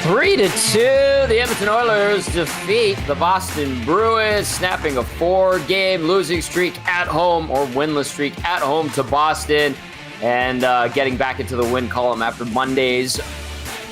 3-2, the Edmonton Oilers defeat the Boston Bruins, snapping a 4-game losing streak at home, or winless streak at home, to Boston, and getting back into the win column after Monday's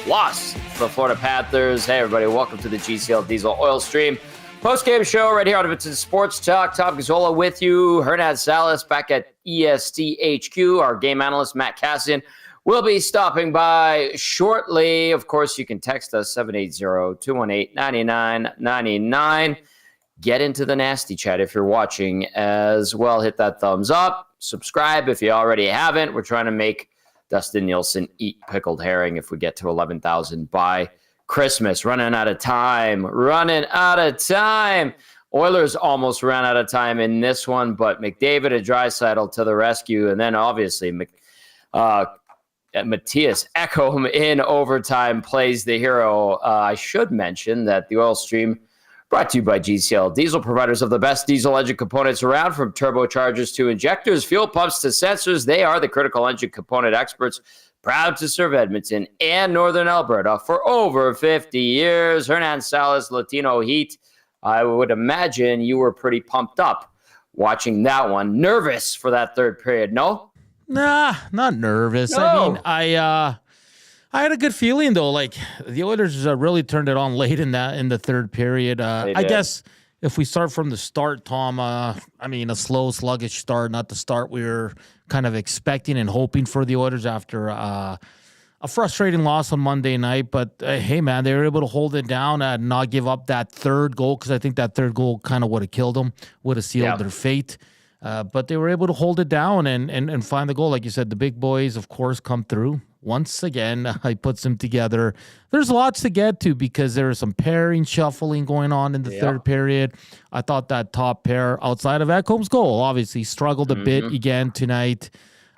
loss to the Florida Panthers. Hey everybody, welcome to the GCL Diesel Oil Stream post-game show right here on Edmonton Sports Talk. Tom Gazzola with you, Hernan Salas back at EST HQ, our game analyst Matt Kassian will be stopping by shortly. Of course, you can text us 780-218-9999. Get into the nasty chat if you're watching as well. Hit that thumbs up. Subscribe if you already haven't. We're trying to make Dustin Nielsen eat pickled herring if we get to 11,000 by Christmas. Running out of time. Oilers almost ran out of time in this one, but McDavid and Draisaitl to the rescue. And then obviously Mattias Ekholm in overtime plays the hero. I should mention that the Oil Stream brought to you by GCL, diesel providers of the best diesel engine components around, from turbochargers to injectors, fuel pumps to sensors. They are the critical engine component experts, proud to serve Edmonton and Northern Alberta for over 50 years. Hernan Salas, Latino Heat. I would imagine you were pretty pumped up watching that one. Nervous for that third period, no? Nah, not nervous. No. I mean, I had a good feeling though. Like the Oilers really turned it on late in the third period. I guess if we start from the start, Tom, I mean, a slow, sluggish start, not the start we were kind of expecting and hoping for the Oilers after a frustrating loss on Monday night. But hey, man, they were able to hold it down and not give up that third goal, because I think that third goal kind of would have killed them, would have sealed their fate. But they were able to hold it down and find the goal. Like you said, the big boys, of course, come through. Once again, he puts them together. There's lots to get to because there was some pairing, shuffling going on in the third period. I thought that top pair, outside of Ekholm's goal, obviously struggled a bit again tonight.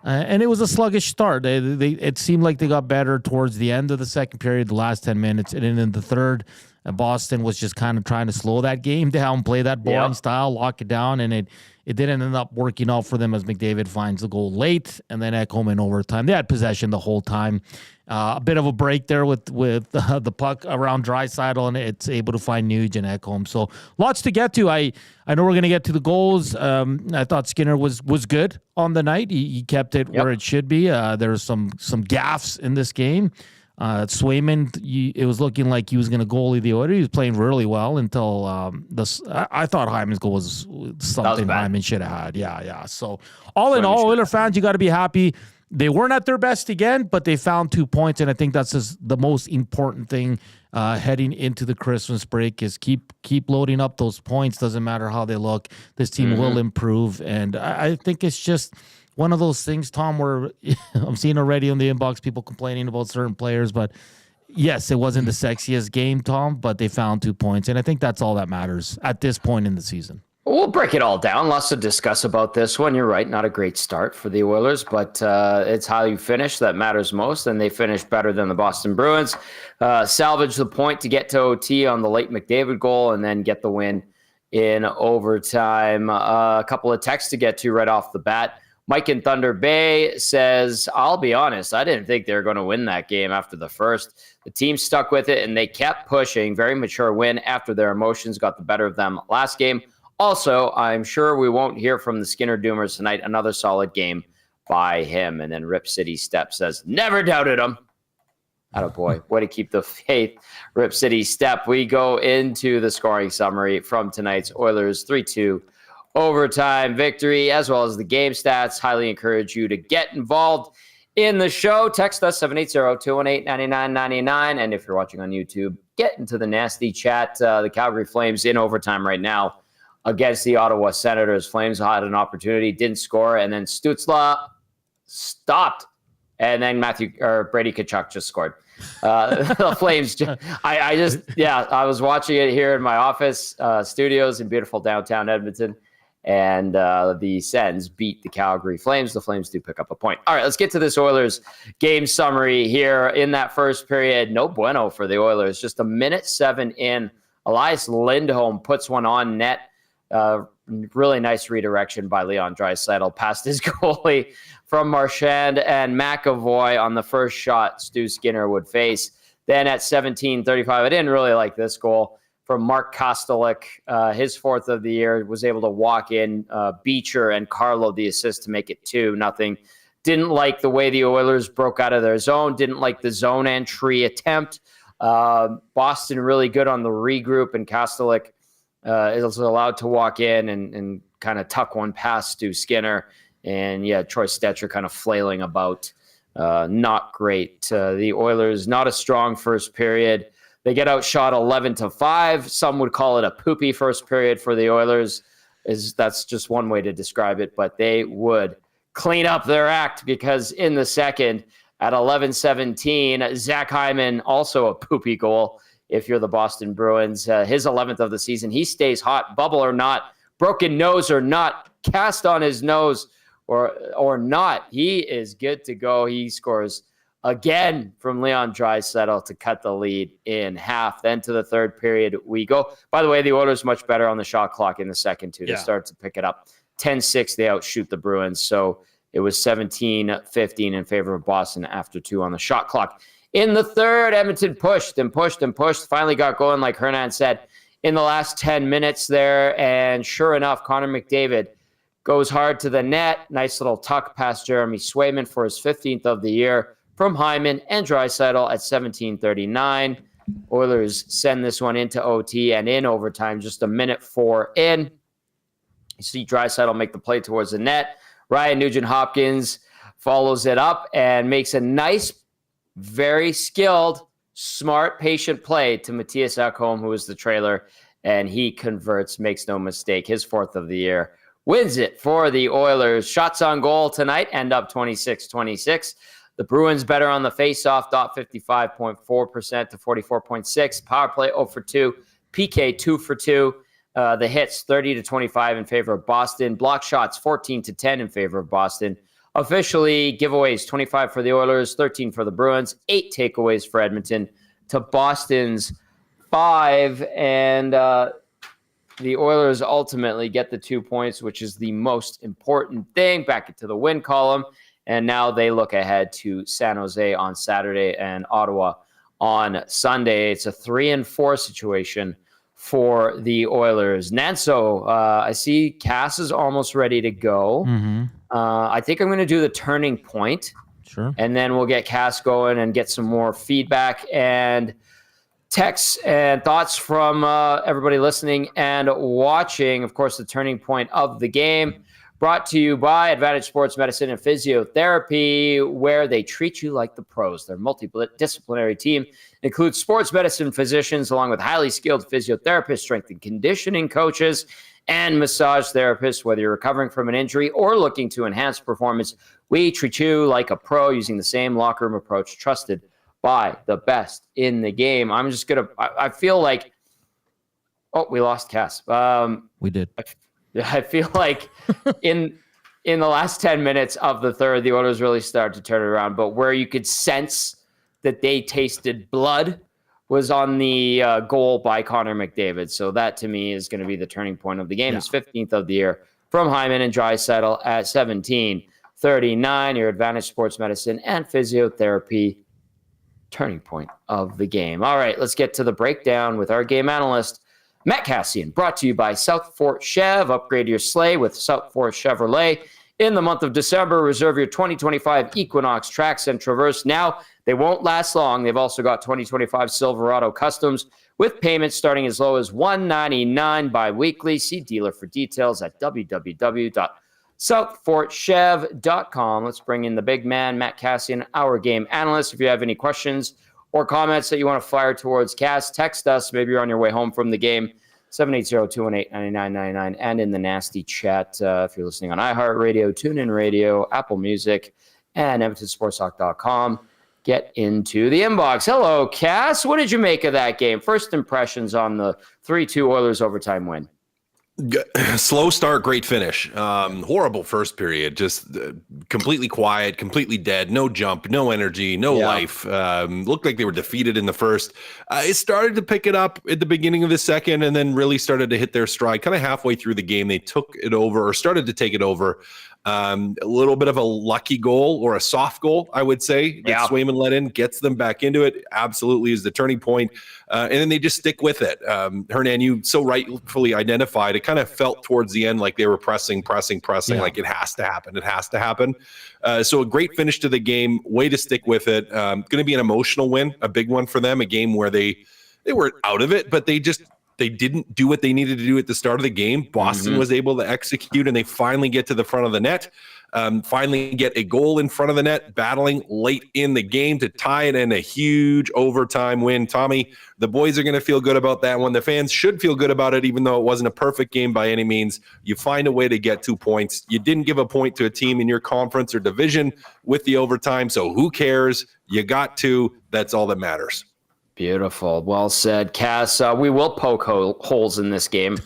And it was a sluggish start. It seemed like they got better towards the end of the second period, the last 10 minutes. And then in the third, Boston was just kind of trying to slow that game down, play that boring style, lock it down, and it didn't end up working out for them as McDavid finds the goal late, and then Ekholm in overtime. They had possession the whole time. A bit of a break there with the puck around Draisaitl, and it's able to find Nuge and Ekholm. So lots to get to. I know we're going to get to the goals. I thought Skinner was good on the night. He kept it where it should be. There were some gaffes in this game. Swayman, it was looking like he was going to goalie the Oilers. He was playing really well until I thought Hyman's goal was something Hyman should have had. Yeah. So all in all, Oiler fans, you got to be happy. They weren't at their best again, but they found 2 points, and I think that's just the most important thing heading into the Christmas break is keep loading up those points. Doesn't matter how they look. This team will improve, and I think it's just one of those things, Tom, where I'm seeing already on the inbox people complaining about certain players, but yes, it wasn't the sexiest game, Tom, but they found 2 points, and I think that's all that matters at this point in the season. We'll break it all down. Lots to discuss about this one. You're right, not a great start for the Oilers, but it's how you finish that matters most, and they finished better than the Boston Bruins. Salvaged the point to get to OT on the late McDavid goal, and then get the win in overtime. A couple of texts to get to right off the bat. Mike in Thunder Bay says, I'll be honest, I didn't think they were going to win that game after the first. The team stuck with it, and they kept pushing. Very mature win after their emotions got the better of them last game. Also, I'm sure we won't hear from the Skinner Doomers tonight. Another solid game by him. And then Rip City Step says, never doubted him. Attaboy. Way to keep the faith, Rip City Step. We go into the scoring summary from tonight's Oilers 3-2 overtime victory, as well as the game stats. Highly encourage you to get involved in the show. Text us 780-218-9999. And if you're watching on YouTube, get into the nasty chat. The Calgary Flames in overtime right now against the Ottawa Senators. Flames had an opportunity, didn't score, and then Stützle stopped. And then Brady Tkachuk just scored. The Flames, I was watching it here in my office studios in beautiful downtown Edmonton. And the Sens beat the Calgary Flames. The Flames do pick up a point. All right, let's get to this Oilers game summary here. In that first period, no bueno for the Oilers. Just a minute 7 in, Elias Lindholm puts one on net. Really nice redirection by Leon Draisaitl past his goalie from Marchand and McAvoy on the first shot Stu Skinner would face. Then at 17:35, I didn't really like this goal from Mark Kostelik, his fourth of the year, was able to walk in Beecher and Carlo the assist to make it 2-0. Didn't like the way the Oilers broke out of their zone. Didn't like the zone entry attempt. Boston really good on the regroup, and Kostelik is allowed to walk in and kind of tuck one past to Skinner. And yeah, Troy Stetcher kind of flailing about. Not great. The Oilers, not a strong first period. They get outshot 11-5. Some would call it a poopy first period for the Oilers. That's just one way to describe it, but they would clean up their act, because in the second at 11-17, Zach Hyman, also a poopy goal if you're the Boston Bruins. His 11th of the season. He stays hot, bubble or not, broken nose or not, cast on his nose or not. He is good to go. He scores again from Leon Draisaitl to cut the lead in half. Then to the third period we go. By the way, the Oilers much better on the shot clock in the second too. They start to pick it up. 10-6, they outshoot the Bruins. So it was 17-15 in favor of Boston after 2 on the shot clock. In the third, Edmonton pushed and pushed and pushed. Finally got going, like Hernan said, in the last 10 minutes there. And sure enough, Connor McDavid goes hard to the net. Nice little tuck past Jeremy Swayman for his 15th of the year from Hyman and Draisaitl at 17:39. Oilers send this one into OT and in overtime, just a minute 4 in. You see Draisaitl make the play towards the net. Ryan Nugent-Hopkins follows it up and makes a nice, very skilled, smart, patient play to Mattias Ekholm, who is the trailer, and he converts, makes no mistake. His 4th of the year wins it for the Oilers. Shots on goal tonight end up 26-26. The Bruins better on the faceoff, dot 55.4% to 44.6. Power play 0 for 2. PK 2 for 2. The hits 30-25 in favor of Boston. Block shots 14-10 in favor of Boston. Officially, giveaways 25 for the Oilers, 13 for the Bruins, 8 takeaways for Edmonton to Boston's 5. And the Oilers ultimately get the 2 points, which is the most important thing. Back into the win column. And now they look ahead to San Jose on Saturday and Ottawa on Sunday. It's a 3-4 situation for the Oilers. Nanso, I see Cass is almost ready to go. Mm-hmm. I think I'm going to do the turning point. Sure. And then we'll get Cass going and get some more feedback and texts and thoughts from everybody listening and watching. Of course, the turning point of the game brought to you by Advantage Sports Medicine and Physiotherapy, where they treat you like the pros. Their multidisciplinary team includes sports medicine physicians, along with highly skilled physiotherapists, strength and conditioning coaches, and massage therapists. Whether you're recovering from an injury or looking to enhance performance, we treat you like a pro using the same locker room approach, trusted by the best in the game. I'm just going to, I feel like, oh, we lost Cass. We did. I feel like in the last 10 minutes of the third, the Oilers really started to turn it around. But where you could sense that they tasted blood was on the goal by Connor McDavid. So that, to me, is going to be the turning point of the game. His 15th of the year from Hyman and Draisaitl at 17:39. Your Advantage Sports Medicine and Physiotherapy turning point of the game. All right, let's get to the breakdown with our game analyst, Matt Kassian, brought to you by South Fort Chev. Upgrade your sleigh with South Fort Chevrolet. In the month of December, reserve your 2025 Equinox, Trax, and Traverse now. They won't last long. They've also got 2025 Silverado Customs with payments starting as low as $199 bi-weekly. See dealer for details at www.southfortchev.com. Let's bring in the big man, Matt Kassian, our game analyst. If you have any questions or comments that you want to fire towards Cass, text us. Maybe you're on your way home from the game, 780-218-9999, and in the nasty chat if you're listening on iHeartRadio, TuneIn Radio, Apple Music, and EdmontonSportsTalk.com. Get into the inbox. Hello, Cass. What did you make of that game? First impressions on the 3-2 Oilers overtime win. Slow start, great finish. Horrible first period, just completely quiet, completely dead, no jump, no energy, no life. Looked like they were defeated in the first. It started to pick it up at the beginning of the second and then really started to hit their stride. Kind of halfway through the game, they took it over or started to take it over. A little bit of a lucky goal or a soft goal, I would say, that Swayman let in, gets them back into it. Absolutely is the turning point. And then they just stick with it. Hernan, you so rightfully identified, it kind of felt towards the end like they were pressing, like it has to happen. It has to happen. So a great finish to the game, way to stick with it. Going to be an emotional win, a big one for them, a game where they were out of it, but they didn't do what they needed to do at the start of the game. Boston was able to execute, and they finally get to the front of the net, finally get a goal in front of the net, battling late in the game to tie it in a huge overtime win. Tommy, the boys are going to feel good about that one. The fans should feel good about it, even though it wasn't a perfect game by any means. You find a way to get 2 points. You didn't give a point to a team in your conference or division with the overtime, so who cares? You got 2. That's all that matters. Beautiful. Well said, Cass. We will poke holes in this game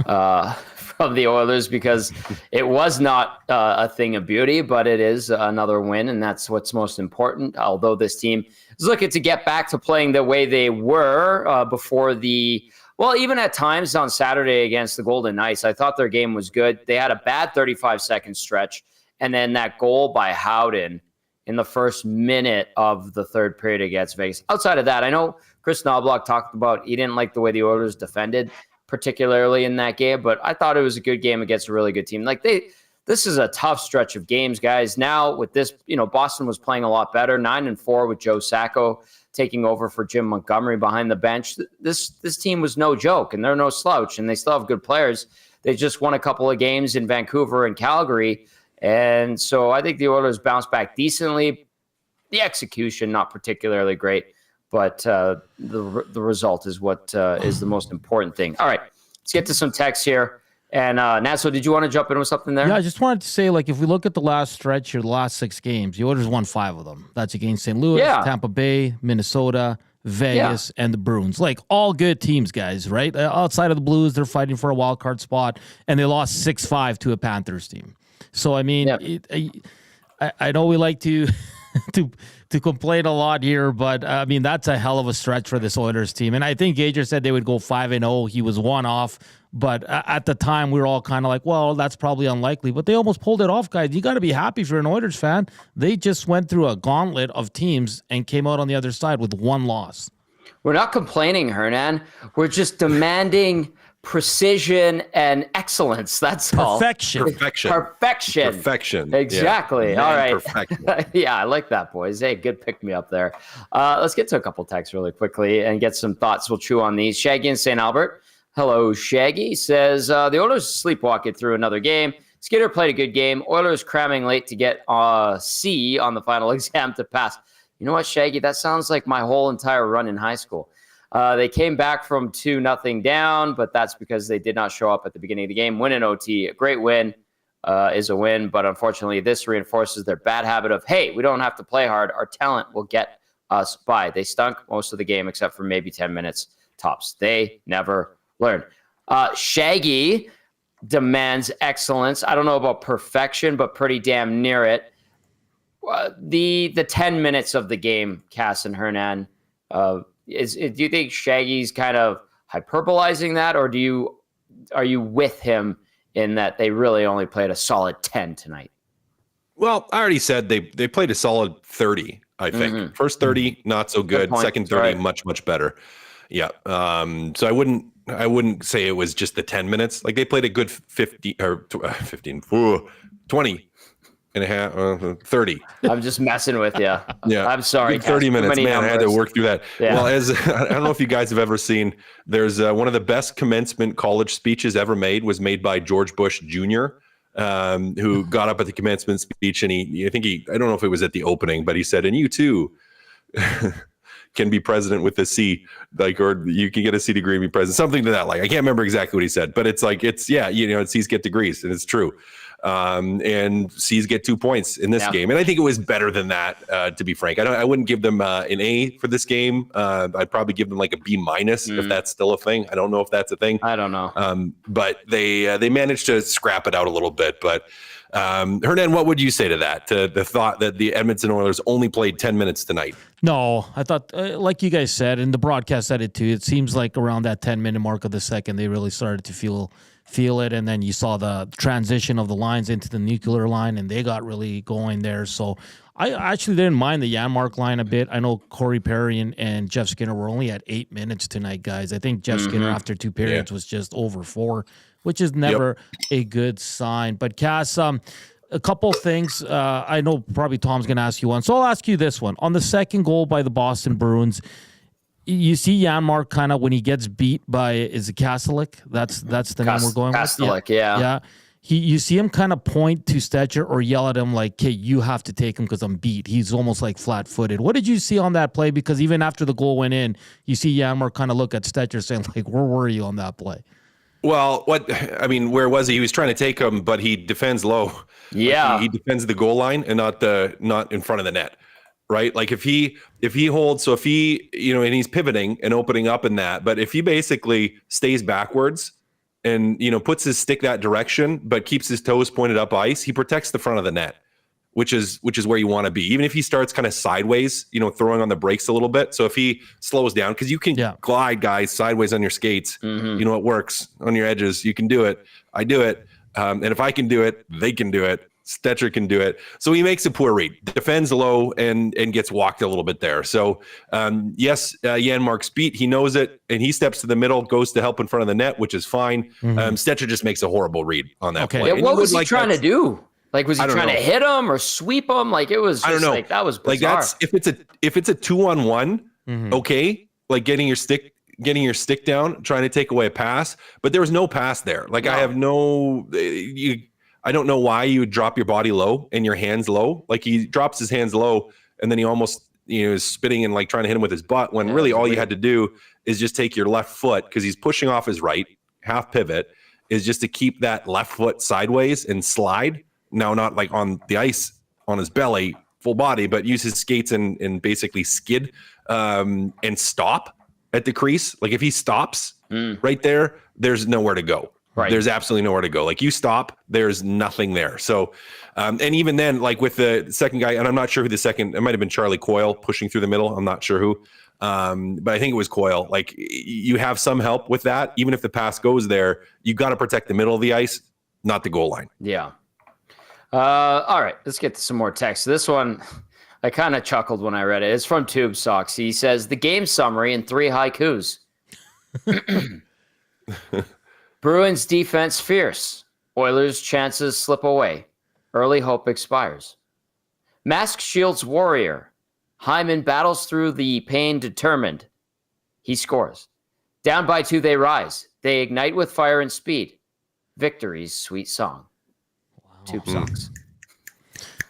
from the Oilers because it was not a thing of beauty, but it is another win, and that's what's most important. Although this team is looking to get back to playing the way they were before even at times on Saturday against the Golden Knights, I thought their game was good. They had a bad 35-second stretch, and then that goal by Howden in the first minute of the third period against Vegas. Outside of that, I know Chris Knobloch talked about he didn't like the way the Oilers defended, particularly in that game, but I thought it was a good game against a really good team. This is a tough stretch of games, guys. Now with this, Boston was playing a lot better, 9-4 with Joe Sacco taking over for Jim Montgomery behind the bench. This team was no joke, and they're no slouch, and they still have good players. They just won a couple of games in Vancouver and Calgary. And so I think the Oilers bounced back decently. The execution, not particularly great, but the result is what is the most important thing. All right, let's get to some text here. And Nasso, did you want to jump in with something there? Yeah, I just wanted to say, if we look at the last stretch or the last 6 games, the Oilers won 5 of them. That's against St. Louis, Tampa Bay, Minnesota, Vegas, and the Bruins. All good teams, guys, right? Outside of the Blues, they're fighting for a wild card spot, and they lost 6-5 to a Panthers team. So, I mean, I know we like to to complain a lot here, but, I mean, that's a hell of a stretch for this Oilers team. And I think Gager said they would go 5-0. He was one off. But at the time, we were all kind of like, well, that's probably unlikely. But they almost pulled it off, guys. You got to be happy if you're an Oilers fan. They just went through a gauntlet of teams and came out on the other side with 1 loss. We're not complaining, Hernan. We're just demanding precision and excellence. That's all. Perfection. Exactly. Yeah. All right. Yeah, I like that, boys. Hey, good pick me up there. Let's get to a couple texts really quickly and get some thoughts. We'll chew on these. Shaggy in St. Albert. Hello, Shaggy. Says, the Oilers sleepwalking through another game. Skinner played a good game. Oilers cramming late to get C on the final exam to pass. You know what, Shaggy? That sounds like my whole entire run in high school. They came back from 2-0 down, but that's because they did not show up at the beginning of the game. Win in OT, a great win is a win, but unfortunately this reinforces their bad habit of, hey, we don't have to play hard. Our talent will get us by. They stunk most of the game except for maybe 10 minutes tops. They never learned. Shaggy demands excellence. I don't know about perfection, but pretty damn near it. The 10 minutes of the game, Cass and Hernan, do you think Shaggy's kind of hyperbolizing that, or are you with him in that they really only played a solid 10 tonight? Well, I already said they played a solid 30, I think. First 30, not so good. Second 30, much, much better. Yeah. So I wouldn't say it was just the 10 minutes. They played a good 20 and a half, 30. I'm just messing with you. Yeah. I'm sorry. 30 minutes, man. I had to work through that. Yeah. Well, I don't know if you guys have ever seen, there's one of the best commencement college speeches ever made was made by George Bush Jr., who got up at the commencement speech, and I don't know if it was at the opening, but he said, and you too can be president with a C, or you can get a C degree and be president, something to that. I can't remember exactly what he said, but it's C's get degrees, and it's true. And C's get 2 points in this game. And I think it was better than that, to be frank. I wouldn't give them an A for this game. I'd probably give them a B- if that's still a thing. I don't know if that's a thing. I don't know. But they managed to scrap it out a little bit. But Hernan, what would you say to that? To the thought that the Edmonton Oilers only played 10 minutes tonight? No, I thought, like you guys said, and the broadcast said it too, it seems like around that 10-minute mark of the second, they really started to feel it, and then you saw the transition of the lines into the nuclear line, and they got really going there. So I actually didn't mind the Janmark line a bit. I know Corey Perry and Jeff Skinner were only at 8 minutes tonight, guys. I think Jeff Skinner after 2 periods was just over 4, which is never a good sign. But Cass, a couple of things. I know probably Tom's going to ask you one, so I'll ask you this one. On the second goal by the Boston Bruins, you see Janmark kind of when he gets beat by, is it Kassian? That's the name we're going Kassian, with? yeah. You see him kind of point to Stetcher or yell at him like, "Okay, you have to take him because I'm beat." He's almost like flat-footed. What did you see on that play? Because even after the goal went in, you see Janmark kind of look at Stetcher saying like, "Where were you on that play?" Well, where was he? He was trying to take him, but he defends low. Yeah, like he defends the goal line and not in front of the net, right? Like if he holds, so if he, and he's pivoting and opening up in that, but if he basically stays backwards and puts his stick that direction, but keeps his toes pointed up ice, he protects the front of the net, which is where you want to be. Even if he starts kind of sideways, throwing on the brakes a little bit. So if he slows down, because you can glide guys sideways on your skates, it works on your edges. You can do it. I do it. And if I can do it, they can do it. Stetcher can do it. So he makes a poor read, defends low and gets walked a little bit there. So Janmark's beat. He knows it, and he steps to the middle, goes to help in front of the net, which is fine. Stetcher just makes a horrible read on that play. Yeah, what was he trying to do? Like, was he trying to hit him or sweep him? Like, it was just, I don't know. Like, that was bizarre. Like, that's if it's a 2-on-1, okay, like getting your stick down, trying to take away a pass, but there was no pass there. Like, no. I don't know why you would drop your body low and your hands low. Like, he drops his hands low and then he almost is spitting and like trying to hit him with his butt, when really all you had to do is just take your left foot, because he's pushing off his right half pivot, is just to keep that left foot sideways and slide. Now, not like on the ice on his belly, full body, but use his skates and basically skid and stop at the crease. Like, if he stops right there, there's nowhere to go. Right. There's absolutely nowhere to go. Like, you stop, there's nothing there. So, and even then, like with the second guy, and I'm not sure who the second, it might have been Charlie Coyle pushing through the middle. I'm not sure who, but I think it was Coyle. Like, you have some help with that. Even if the pass goes there, you got to protect the middle of the ice, not the goal line. Yeah. All right, let's get to some more text. This one, I kind of chuckled when I read it. It's from Tube Socks. He says, the game summary in 3 haikus. Bruins defense fierce. Oilers chances slip away. Early hope expires. Mask shields warrior. Hyman battles through the pain determined. He scores. Down by 2 they rise. They ignite with fire and speed. Victory's sweet song. Wow. Tube Socks.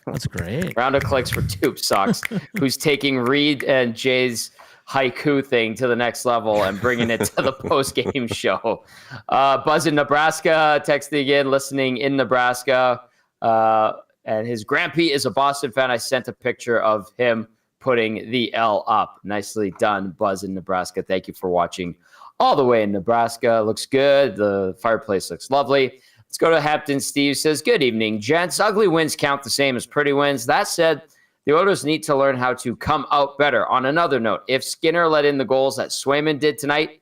That's great. Round of clicks for Tube Socks, who's taking Reid and Jay's haiku thing to the next level and bringing it to the post-game show. Buzz in Nebraska, texting again, listening in Nebraska. And his grandpa is a Boston fan. I sent a picture of him putting the L up. Nicely done, Buzz in Nebraska. Thank you for watching all the way in Nebraska. Looks good. The fireplace looks lovely. Let's go to Hampton. Steve says, good evening, gents. Ugly wins count the same as pretty wins. That said, the Oilers need to learn how to come out better. On another note, if Skinner let in the goals that Swayman did tonight,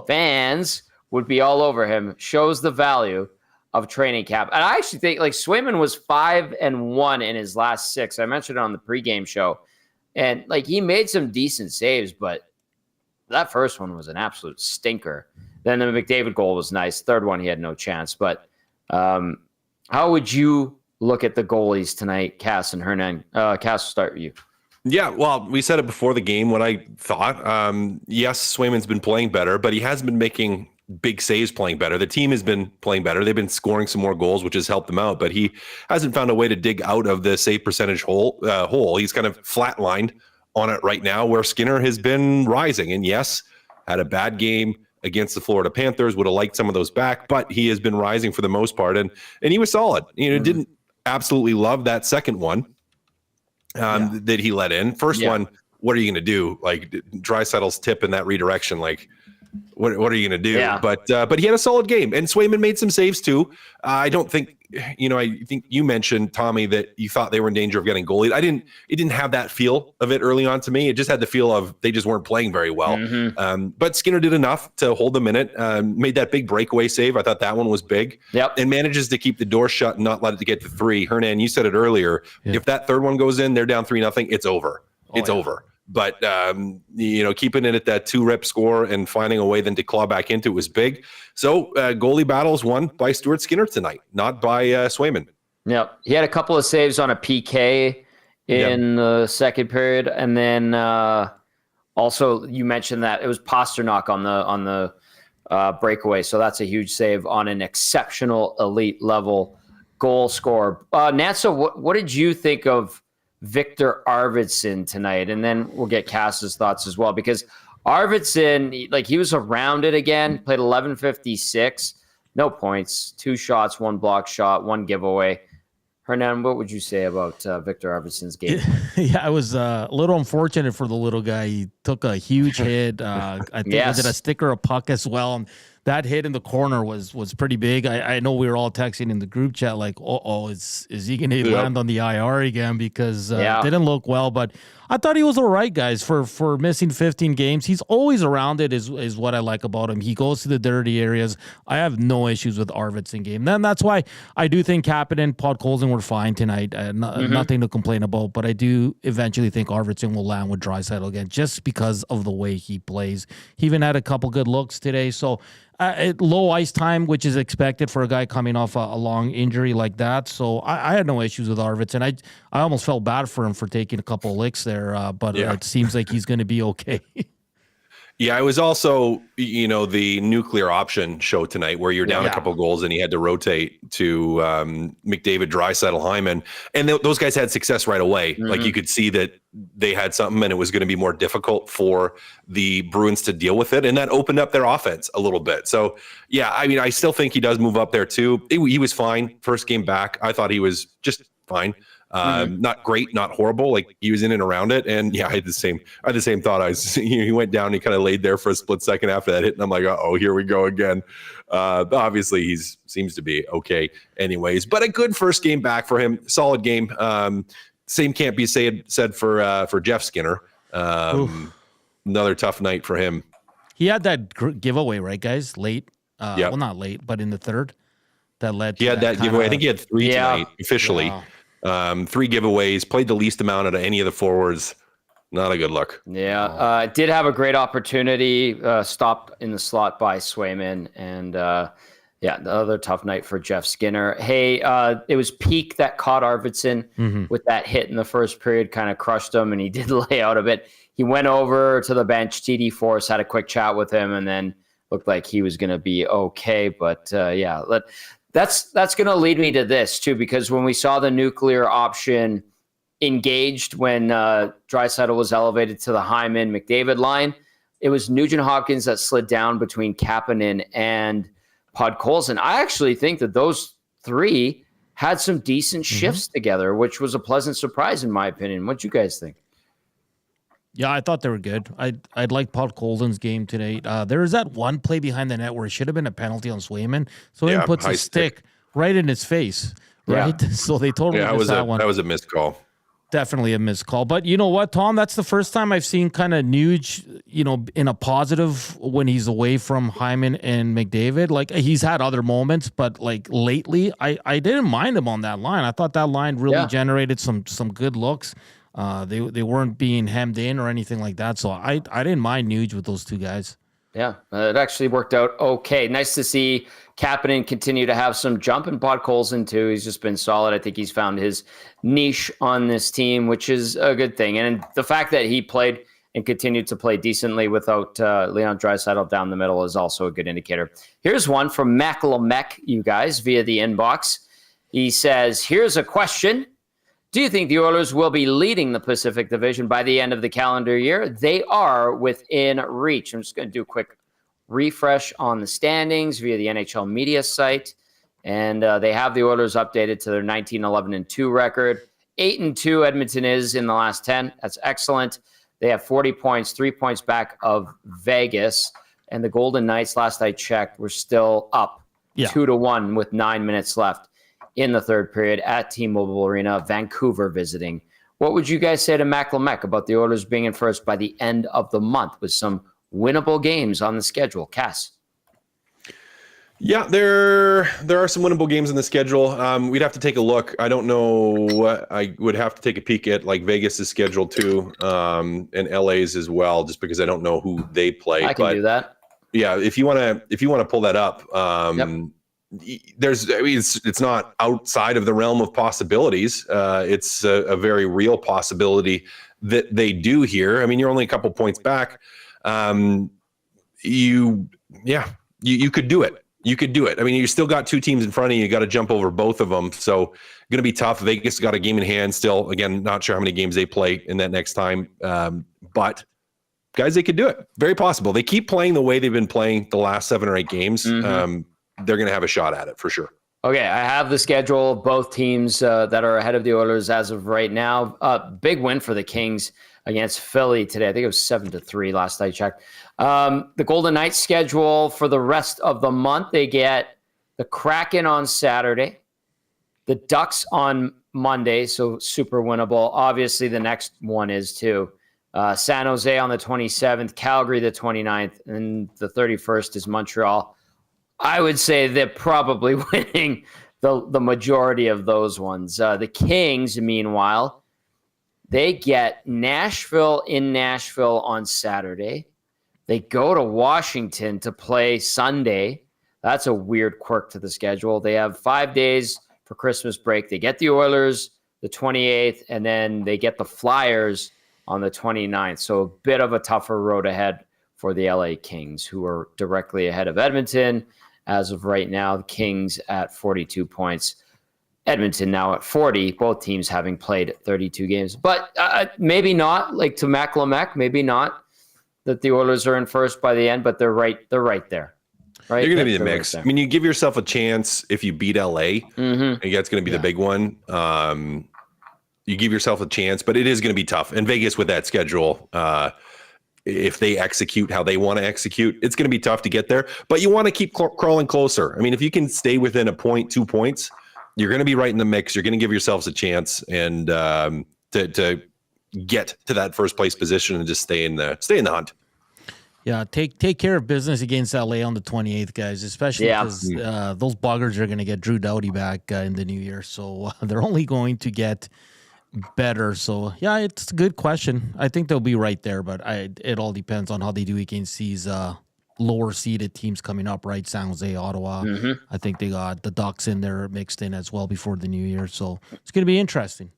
fans would be all over him. Shows the value of training camp. And I actually think, like, Swayman was 5-1 in his last 6. I mentioned it on the pregame show. And, like, he made some decent saves, but that first one was an absolute stinker. Then the McDavid goal was nice. Third one, he had no chance. But how would you look at the goalies tonight, Cass and Hernan? Cass, we'll start with you. Yeah, well, we said it before the game what I thought. Yes, Swayman's been playing better, but he hasn't been making big saves playing better. The team has been playing better. They've been scoring some more goals, which has helped them out, but he hasn't found a way to dig out of the save percentage hole. He's kind of flatlined on it right now, where Skinner has been rising. And yes, had a bad game against the Florida Panthers, would have liked some of those back, but he has been rising for the most part. And he was solid. Didn't absolutely love that second one that he let in. First one, what are you going to do? Like, Draisaitl's tip in that redirection, like, what are you going to do? Yeah. But he had a solid game, and Swayman made some saves too. I don't think, I think you mentioned, Tommy, that you thought they were in danger of getting goalied. It didn't have that feel of it early on to me. It just had the feel of they just weren't playing very well. But Skinner did enough to hold them in it, made that big breakaway save. I thought that one was big. Yep. And manages to keep the door shut and not let it to get to 3. Hernan, you said it earlier. Yeah. If that third one goes in, they're down 3-0. It's over. It's over. But, keeping it at that 2-rep score and finding a way then to claw back into it was big. So goalie battles won by Stuart Skinner tonight, not by Swayman. Yep. He had a couple of saves on a PK in the second period. And then also you mentioned that it was Pasternak on the breakaway. So that's a huge save on an exceptional elite level goal scorer. Nansa, what did you think of Victor Arvidsson tonight? And then we'll get Cass's thoughts as well, because Arvidsson, he was around it again, played 11:56, no points, 2 shots, 1 block shot, 1 giveaway. Hernan, what would you say about Victor Arvidsson's game? Yeah, it was a little unfortunate for the little guy. He took a huge hit. I think he did a stick or a puck as well. And that hit in the corner was pretty big. I know we were all texting in the group chat is he going to land on the IR again? Because it didn't look well. But I thought he was all right, guys, for missing 15 games. He's always around it is what I like about him. He goes to the dirty areas. I have no issues with Arvidsson game. Then that's why I do think Kapanen, Podkolzin were fine tonight. Nothing to complain about. But I do eventually think Arvidsson will land with Draisaitl again, just because of the way he plays. He even had a couple good looks today. So low ice time, which is expected for a guy coming off a long injury like that. So I had no issues with Arvidsson. I almost felt bad for him for taking a couple of licks there, but it seems like he's going to be okay. Yeah, it was also, the nuclear option show tonight where you're down a couple goals and he had to rotate to McDavid, Draisaitl, Hyman. And those guys had success right away. Like you could see that they had something and it was going to be more difficult for the Bruins to deal with it. And that opened up their offense a little bit. So, I still think he does move up there too. He was fine first game back. I thought he was just fine. Not great, not horrible. Like he was in and around it. And I had the same thought. He went down, he kind of laid there for a split second after that hit. And I'm like, oh, here we go again. Obviously he seems to be okay anyways, but a good first game back for him. Solid game. Same can't be said for Jeff Skinner. Another tough night for him. He had that giveaway, right, guys? Late. Well, not late, but in the third that led to that giveaway. I think he had 3 tonight officially. Yeah. 3 giveaways, played the least amount out of any of the forwards. Not a good look. Yeah. Did have a great opportunity, stopped in the slot by Swayman. And another tough night for Jeff Skinner. Hey, it was Peak that caught Arvidsson with that hit in the first period, kind of crushed him, and he did lay out a bit. He went over to the bench, TD Force, had a quick chat with him, and then looked like he was going to be okay. But that's going to lead me to this too, because when we saw the nuclear option engaged when Draisaitl was elevated to the Hyman McDavid line, it was Nugent Hopkins that slid down between Kapanen and Podkolzin. I actually think that those 3 had some decent shifts together, which was a pleasant surprise in my opinion. What do you guys think? Yeah, I thought they were good. I'd like Podkolzin's game tonight. There was that one play behind the net where it should have been a penalty on Swayman. So he puts a stick right in his face, right? Yeah. So they totally missed that one. That was a missed call. Definitely a missed call. But you know what, Tom? That's the first time I've seen kind of Nuge, in a positive when he's away from Hyman and McDavid. Like he's had other moments, but like lately, I didn't mind him on that line. I thought that line really generated some good looks. They weren't being hemmed in or anything like that. So I didn't mind Nuge with those 2 guys. Yeah, it actually worked out okay. Nice to see Kapanen continue to have some jump, and Podkolzin too. He's just been solid. I think he's found his niche on this team, which is a good thing. And the fact that he played and continued to play decently without Leon Draisaitl down the middle is also a good indicator. Here's one from Maclamek, you guys, via the inbox. He says, here's a question. Do you think the Oilers will be leading the Pacific Division by the end of the calendar year? They are within reach. I'm just going to do a quick refresh on the standings via the NHL media site. And they have the Oilers updated to their 19-11-2 record. 8-2 Edmonton is in the last 10. That's excellent. They have 40 points, 3 points back of Vegas. and the Golden Knights, last I checked, were still up 2-1 with 9 minutes left in the third period at T-Mobile Arena, Vancouver visiting. What would you guys say to Mac Lamech about the Oilers being in first by the end of the month with some winnable games on the schedule? Cass? Yeah, there are some winnable games in the schedule. We'd have to take a look. I don't know. I would have to take a peek at like Vegas' schedule too, and LA's as well, just because I don't know who they play. I can do that. Yeah, if you want to pull that up, it's not outside of the realm of possibilities. It's a very real possibility that they do here. I mean, you're only a couple points back. You could do it. You could do it. I mean, you still got two teams in front of you. You got to jump over both of them. So going to be tough. Vegas got a game in hand still. Again, not sure how many games they play in that next time. But guys, they could do it. Very possible. They keep playing the way they've been playing the last 7 or 8 games. They're going to have a shot at it for sure. Okay, I have the schedule of both teams that are ahead of the Oilers as of right now. Big win for the Kings against Philly today. I think it was 7-3 last I checked. The Golden Knights schedule for the rest of the month, they get the Kraken on Saturday, the Ducks on Monday, so super winnable. Obviously, the next one is too. San Jose on the 27th, Calgary the 29th, and the 31st is Montreal. I would say they're probably winning the majority of those ones. The Kings, meanwhile, they get Nashville in Nashville on Saturday. They go to Washington to play Sunday. That's a weird quirk to the schedule. They have 5 days for Christmas break. They get the Oilers the 28th, and then they get the Flyers on the 29th. So a bit of a tougher road ahead for the LA Kings, who are directly ahead of Edmonton. As of right now, the Kings at 42 points. Edmonton now at 40, both teams having played 32 games. But maybe not, like to Mac Lamech, maybe not that the Oilers are in first by the end, but they're right there. Right? You're going to be the mix. Right, I mean, you give yourself a chance if you beat LA. And that's going to be the big one. You give yourself a chance, but it is going to be tough. And Vegas with that schedule, if they execute how they want to execute, it's going to be tough to get there. But you want to keep crawling closer. I mean, if you can stay within a point, 2 points, you're going to be right in the mix. You're going to give yourselves a chance and to get to that first place position and just stay in the hunt. Yeah, take care of business against LA on the 28th, guys, especially because those buggers are going to get Drew Doughty back in the new year. So they're only going to get better. So, yeah, it's a good question. I think they'll be right there, but it all depends on how they do against these lower-seeded teams coming up, right? San Jose, Ottawa. I think they got the Ducks in there mixed in as well before the new year. So it's going to be interesting.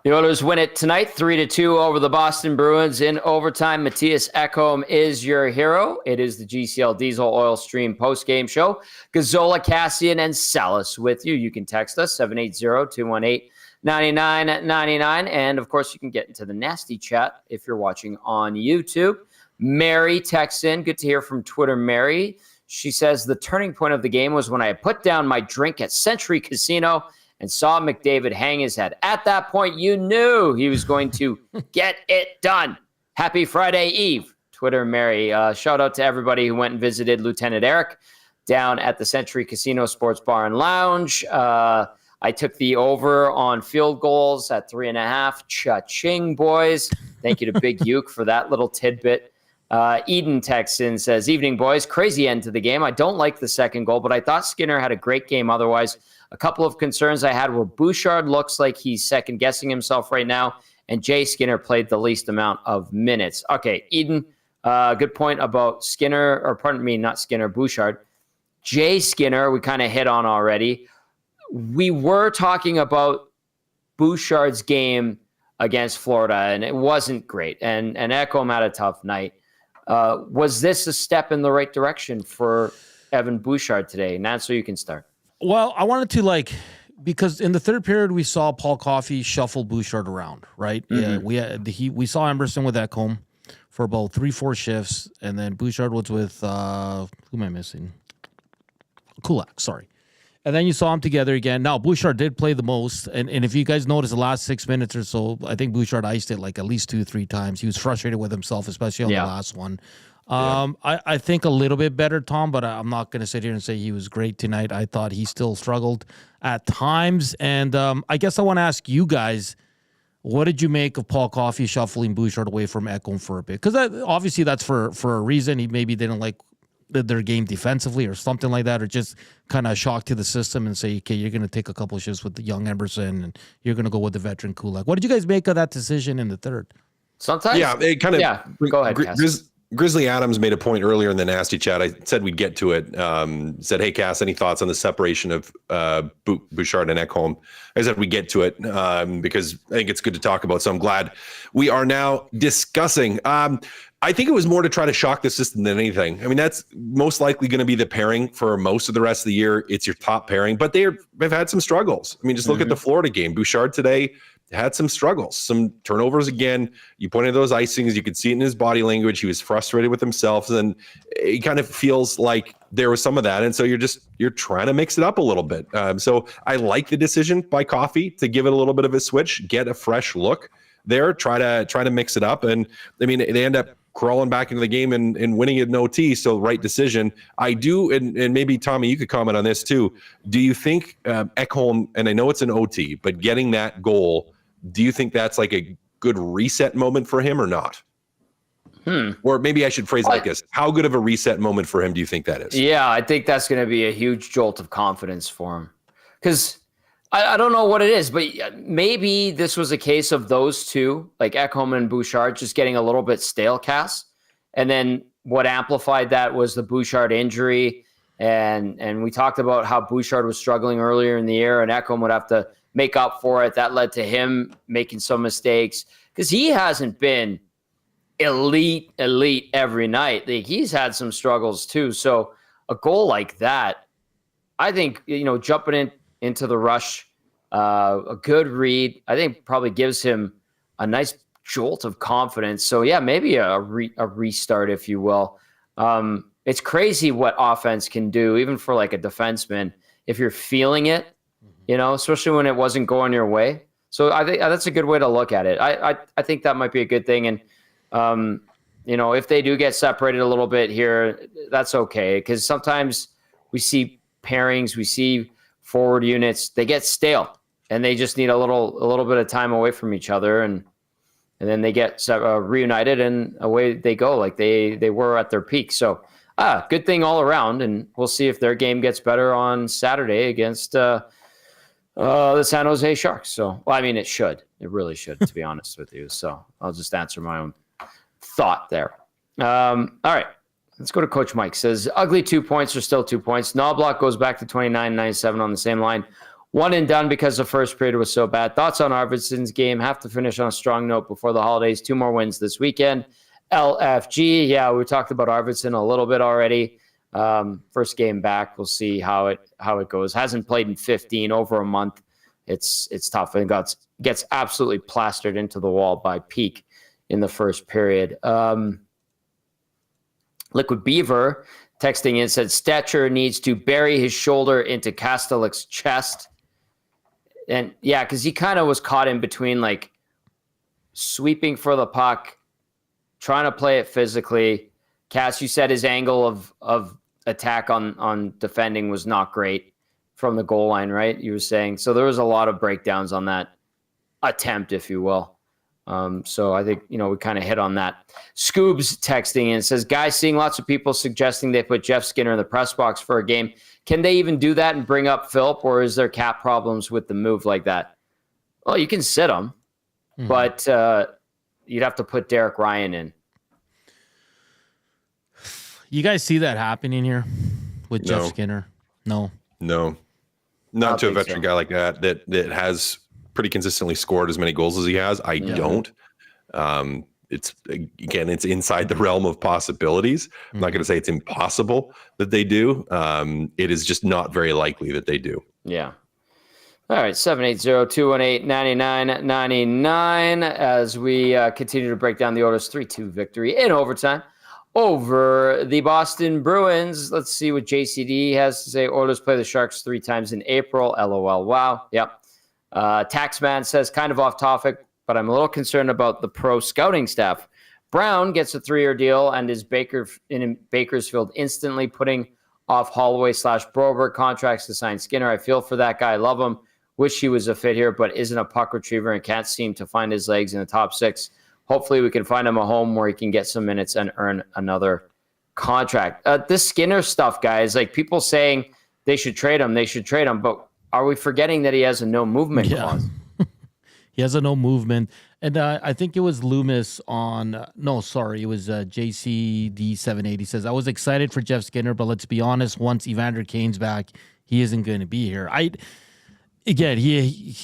The Oilers win it tonight, 3-2 over the Boston Bruins in overtime. Mattias Ekholm is your hero. It is the GCL Diesel Oil Stream post-game show. Gazzola, Kassian, and Salas with you. You can text us, 780-218-9999. And, of course, you can get into the nasty chat if you're watching on YouTube. Mary texts in. Good to hear from Twitter, Mary. She says, the turning point of the game was when I put down my drink at Century Casino and saw McDavid hang his head. At that point, you knew he was going to get it done. Happy Friday Eve, Twitter Mary. Shout out to everybody who went and visited Lieutenant Eric down at the Century Casino Sports Bar and Lounge. I took the over on field goals at 3.5. Cha-ching, boys. Thank you to Big Uke for that little tidbit. Eden texts in, says, evening, boys. Crazy end to the game. I don't like the second goal, but I thought Skinner had a great game otherwise. A couple of concerns I had were Bouchard looks like he's second-guessing himself right now, and Jay Skinner played the least amount of minutes. Okay, Eden, good point about Skinner, or pardon me, not Skinner, Bouchard. Jay Skinner, we kind of hit on already. We were talking about Bouchard's game against Florida, and it wasn't great, and Ekholm had a tough night. Was this a step in the right direction for Evan Bouchard today? Nance, so you can start. Well, I wanted to because in the third period we saw Paul Coffey shuffle Bouchard around, right? Yeah, we saw Emerson with Ekholm for about 3-4 shifts, and then Bouchard was with who am I missing? Kulak, sorry. And then you saw them together again. Now, Bouchard did play the most, and if you guys notice the last 6 minutes or so, I think Bouchard iced it at least 2-3 times. He was frustrated with himself, especially on the last one. I think a little bit better, Tom, but I'm not going to sit here and say he was great tonight. I thought he still struggled at times. And I guess I want to ask you guys, what did you make of Paul Coffey shuffling Bouchard away from Ekholm for a bit? Because obviously that's for a reason. He maybe didn't like their game defensively or something like that, or just kind of a shock to the system and say, okay, you're going to take a couple of shifts with the young Emerson and you're going to go with the veteran Kulak. What did you guys make of that decision in the third? Sometimes. Yeah, it kind of. Yeah, go ahead, Cass. Grizzly Adams made a point earlier in the nasty chat. I said we'd get to it. Said, hey, Cass, any thoughts on the separation of Bouchard and Ekholm? I said we get to it because I think it's good to talk about. So I'm glad we are now discussing. I think it was more to try to shock the system than anything. I mean, that's most likely going to be the pairing for most of the rest of the year. It's your top pairing, but they've had some struggles. I mean, just look at the Florida game. Bouchard today had some struggles, some turnovers again. You pointed to those icings. You could see it in his body language. He was frustrated with himself, and it kind of feels like there was some of that. And so you're trying to mix it up a little bit. So I like the decision by Coffey to give it a little bit of a switch, get a fresh look there, try to mix it up. And I mean, they end up crawling back into the game and winning it in OT. So right decision. I do. And maybe Tommy, you could comment on this too. Do you think Ekholm, and I know it's an OT, but getting that goal, do you think that's like a good reset moment for him or not? Or maybe I should phrase it like this. How good of a reset moment for him do you think that is? Yeah, I think that's going to be a huge jolt of confidence for him. Because I don't know what it is, but maybe this was a case of those two, like Ekholm and Bouchard, just getting a little bit stale, Cass. And then what amplified that was the Bouchard injury. And we talked about how Bouchard was struggling earlier in the year and Ekholm would have to make up for it. That led to him making some mistakes because he hasn't been elite every night. Like, he's had some struggles too. So a goal like that, I think, jumping into the rush, a good read, I think probably gives him a nice jolt of confidence. So yeah, maybe a restart, if you will. It's crazy what offense can do, even for like a defenseman, if you're feeling it, especially when it wasn't going your way. So I think that's a good way to look at it. I think that might be a good thing. And, if they do get separated a little bit here, that's okay. Because sometimes we see pairings, we see forward units, they get stale and they just need a little bit of time away from each other. And then they get reunited and away they go like they were at their peak. So good thing all around. And we'll see if their game gets better on Saturday against the San Jose Sharks. So, well, I mean, it really should, to be honest with you. So I'll just answer my own thought there. All right, let's go to Coach Mike. Says, ugly 2 points are still 2 points. Knobloch goes back to 29-97 on the same line. One and done because the first period was so bad. Thoughts on Arvidsson's game? Have to finish on a strong note before the holidays. 2 more wins this weekend. LFG. Yeah, we talked about Arvidsson a little bit already. First game back. We'll see how it goes. Hasn't played in 15, over a month. It's tough and gets absolutely plastered into the wall by Peak in the first period. Liquid Beaver texting in said Stetcher needs to bury his shoulder into Kastelik's chest. And yeah, because he kind of was caught in between, like sweeping for the puck, trying to play it physically. Cass, you said his angle of attack on defending was not great from the goal line, right? You were saying. So there was a lot of breakdowns on that attempt, if you will. So I think, we kind of hit on that. Scoob's texting in, says, guys, seeing lots of people suggesting they put Jeff Skinner in the press box for a game. Can they even do that and bring up Philp, or is there cap problems with the move like that? Well, you can sit him, but you'd have to put Derek Ryan in. You guys see that happening here with Jeff Skinner? No. Not to a veteran guy like that has pretty consistently scored as many goals as he has. I don't. It's inside the realm of possibilities. I'm not going to say it's impossible that they do. It is just not very likely that they do. Yeah. All right, 780-218-9999 as we continue to break down the Oilers 3-2 victory in overtime over the Boston Bruins. Let's see what JCD has to say. Oilers play the Sharks 3 times in April. LOL. Wow. Yep. Taxman says, kind of off topic, but I'm a little concerned about the pro scouting staff. Brown gets a 3-year deal and is in Bakersfield instantly, putting off Holloway/Broberg contracts to sign Skinner. I feel for that guy. Love him. Wish he was a fit here, but isn't a puck retriever and can't seem to find his legs in the top 6. Hopefully we can find him a home where he can get some minutes and earn another contract. This Skinner stuff, guys, like people saying they should trade him, but are we forgetting that he has a no movement clause? He has a no movement. And I think it was Loomis on, it was JCD780 says, I was excited for Jeff Skinner, but let's be honest, once Evander Kane's back, he isn't going to be here. Again, he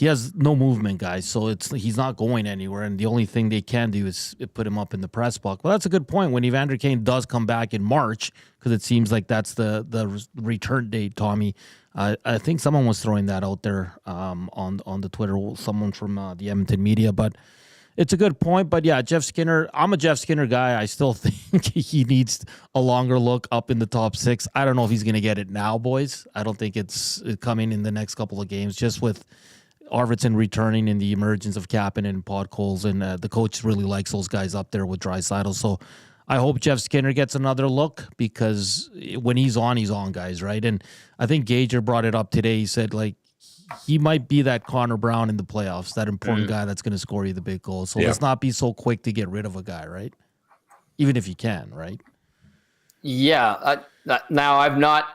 has no movement, guys, so he's not going anywhere, and the only thing they can do is put him up in the press box. Well, that's a good point. When Evander Kane does come back in March, because it seems like that's the return date, Tommy, I think someone was throwing that out there on the Twitter, someone from the Edmonton media, but it's a good point. But yeah, Jeff Skinner, I'm a Jeff Skinner guy. I still think he needs a longer look up in the top 6. I don't know if he's going to get it now, boys. I don't think it's coming in the next couple of games, just with Arvidsson returning and the emergence of Kappen and Podkolzin, and the coach really likes those guys up there with Draisaitl. So I hope Jeff Skinner gets another look, because when he's on, guys, right? And I think Gager brought it up today. He said, like, he might be that Connor Brown in the playoffs, that important guy that's going to score you the big goal. So let's not be so quick to get rid of a guy, right? Even if you can, right? Yeah. Now, I've not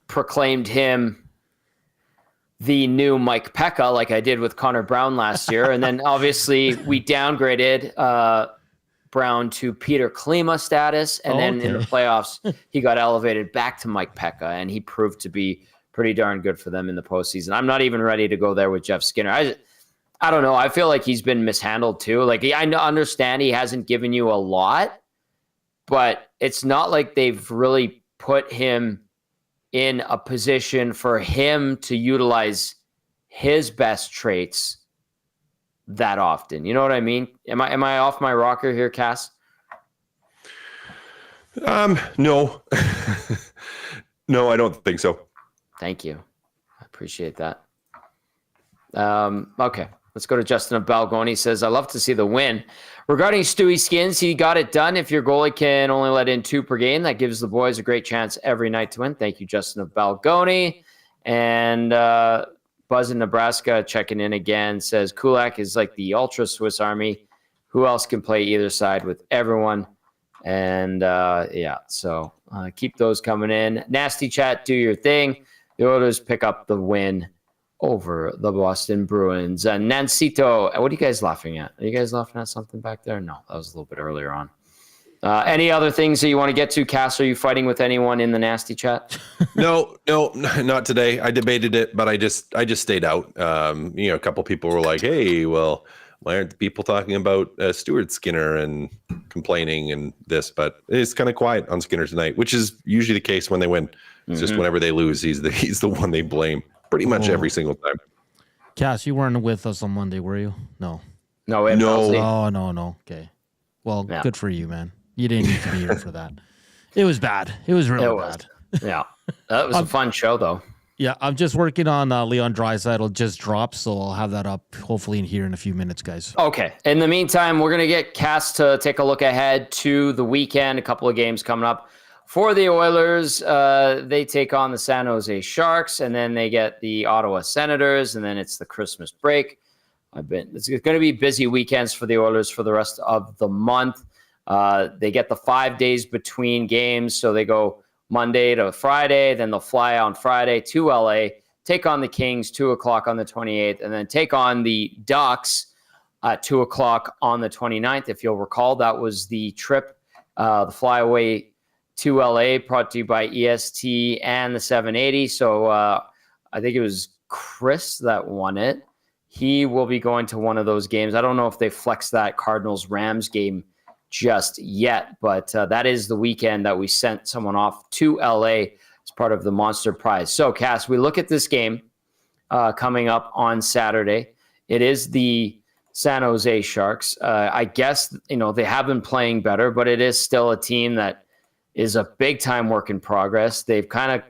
proclaimed him the new Mike Pekka like I did with Connor Brown last year. And then obviously we downgraded Brown to Peter Klima status. And then in the playoffs, he got elevated back to Mike Pekka, and he proved to be pretty darn good for them in the postseason. I'm not even ready to go there with Jeff Skinner. I don't know. I feel like he's been mishandled too. Like, I understand he hasn't given you a lot, but it's not like they've really put him in a position for him to utilize his best traits that often. You know what I mean? Am I off my rocker here, Cass? No. No, I don't think so. Thank you. I appreciate that. Okay, let's go to Justin of Balgone. He says, I love to see the win. Regarding Stewie Skins, he got it done. If your goalie can only let in 2 per game, that gives the boys a great chance every night to win. Thank you, Justin of Balgone. And Buzz in Nebraska checking in again says, Kulak is like the ultra Swiss Army. Who else can play either side with everyone? And so keep those coming in. Nasty chat, do your thing. The Oilers pick up the win over the Boston Bruins. Nancito, what are you guys laughing at? Are you guys laughing at something back there? No, that was a little bit earlier on. Any other things that you want to get to, Cass? Are you fighting with anyone in the nasty chat? No, not today. I debated it, but I just stayed out. A couple people were like, hey, well, why aren't the people talking about Stuart Skinner and complaining and this? But it's kind of quiet on Skinner tonight, which is usually the case when they win. It's just whenever they lose, he's the one they blame pretty much every single time. Cass, you weren't with us on Monday, were you? No. Oh, no. Okay. Well, good for you, man. You didn't need to be here for that. It was bad. It was really bad. Yeah. That was a fun show, though. Yeah, I'm just working on Leon Draisaitl just dropped, so I'll have that up hopefully in here in a few minutes, guys. Okay. In the meantime, we're going to get Cass to take a look ahead to the weekend. A couple of games coming up for the Oilers. They take on the San Jose Sharks, and then they get the Ottawa Senators, and then it's the Christmas break. It's going to be busy weekends for the Oilers for the rest of the month. They get the 5 days between games, so they go Monday to Friday, then they'll fly on Friday to LA, take on the Kings 2:00 on the 28th, and then take on the Ducks at 2:00 on the 29th. If you'll recall, that was the trip, the flyaway to LA, brought to you by EST and the 780. So I think it was Chris that won it. He will be going to one of those games. I don't know if they flexed that Cardinals-Rams game just yet, but that is the weekend that we sent someone off to LA as part of the Monster Prize. So, Cass, we look at this game coming up on Saturday. It is the San Jose Sharks. I guess, they have been playing better, but it is still a team that is a big-time work in progress. They've kind of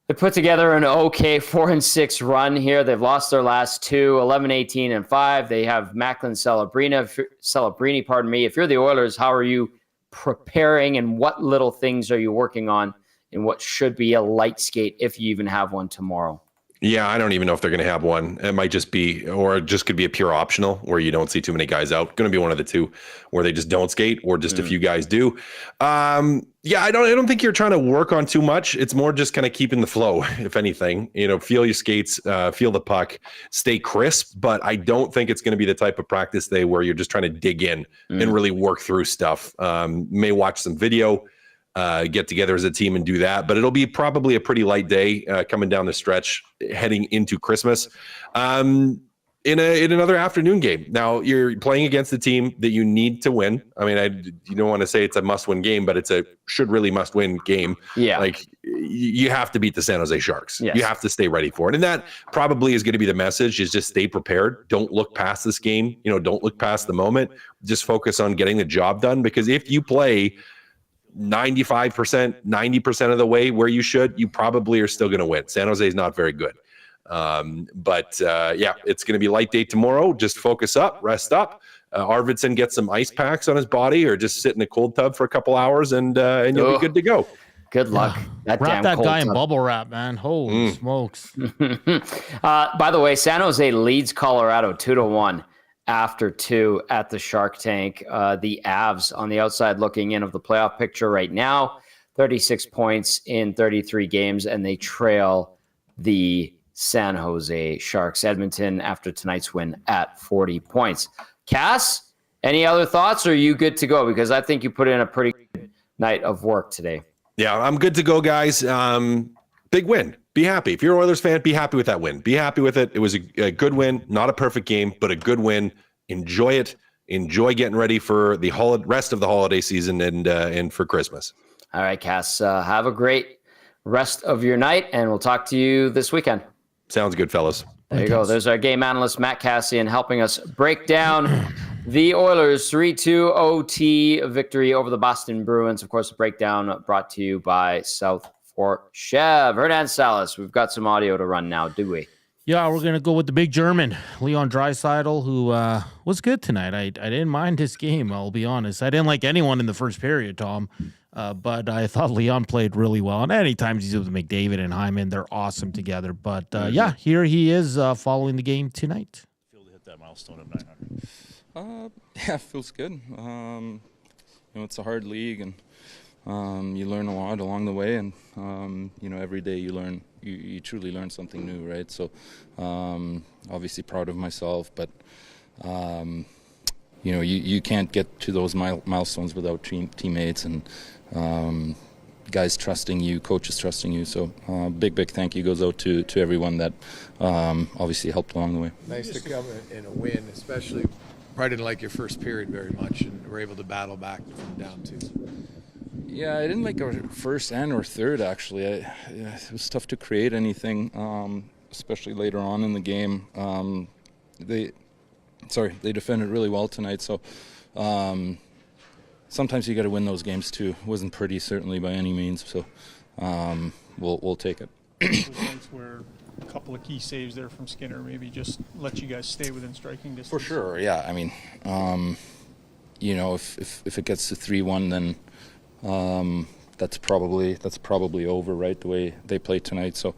They put together an okay 4-6 run here. They've lost their last two, 11-18-5. They have Macklin Celebrini, pardon me. If you're the Oilers, how are you preparing, and what little things are you working on in what should be a light skate, if you even have one tomorrow? Yeah, I don't even know if they're going to have one. It might just be, or it just could be a pure optional where you don't see too many guys out. Going to be one of the two where they just don't skate, or just a few guys do. Yeah, I don't think you're trying to work on too much. It's more just kind of keeping the flow, if anything. Feel your skates, feel the puck, stay crisp. But I don't think it's going to be the type of practice day where you're just trying to dig in and really work through stuff. May watch some video. Get together as a team and do that, but it'll be probably a pretty light day coming down the stretch heading into Christmas. In another afternoon game. Now you're playing against a team that you need to win. I mean, you don't want to say it's a must-win game, but it's a must-win game. Yeah, like you have to beat the San Jose Sharks. Yes. You have to stay ready for it, and that probably is going to be the message: is just stay prepared. Don't look past this game. Don't look past the moment. Just focus on getting the job done. Because if you play 95%, 90% of the way where you should, you probably are still going to win. San Jose is not very good. Yeah, it's going to be light day tomorrow. Just focus up, rest up. Arvidsson gets some ice packs on his body, or just sit in a cold tub for a couple hours, and you'll be good to go. Good luck. Wrap that guy in bubble wrap, man. Holy smokes. By the way, San Jose leads Colorado 2-1. After 2 at the Shark Tank. The Avs on the outside looking in of the playoff picture right now, 36 points in 33 games, and they trail the San Jose Sharks. Edmonton, after tonight's win, at 40 points. Cass, any other thoughts, or are you good to go? Because I think you put in a pretty good night of work today. Yeah, I'm good to go, guys. Big win. Be happy. If you're an Oilers fan, be happy with that win. Be happy with it. It was a good win, not a perfect game, but a good win. Enjoy it. Enjoy getting ready for the rest of the holiday season and for Christmas. All right, Cass. Have a great rest of your night, and we'll talk to you this weekend. Sounds good, fellas. There you go. There's our game analyst, Matt Kassian, helping us break down the Oilers' 3-2 OT victory over the Boston Bruins. Of course, the breakdown brought to you by South Fort Chev. Hernan, Salas, we've got some audio to run now, do we? Yeah, we're going to go with the big German, Leon Draisaitl, who was good tonight. I didn't mind his game, I'll be honest. I didn't like anyone in the first period, Tom, but I thought Leon played really well. And anytime he's with McDavid and Hyman, they're awesome together. But, yeah, here he is following the game tonight. Feel to hit that milestone of 900. Yeah, it feels good. It's a hard league, and you learn a lot along the way, and every day you learn. You truly learn something new, right? So, obviously proud of myself, but you can't get to those milestones without teammates and guys trusting you, coaches trusting you. So, big thank you goes out to everyone that obviously helped along the way. Nice to come in a win, especially. Probably didn't like your first period very much, and were able to battle back from down 2. Yeah, I didn't like our first and our third, actually. It was tough to create anything, especially later on in the game. They defended really well tonight, so sometimes you got to win those games too. It wasn't pretty, certainly, by any means, so we'll take it. Those ones where a couple of key saves there from Skinner maybe just let you guys stay within striking distance. For sure, yeah. I mean, if it gets to 3-1, then that's probably over, right? The way they played tonight. So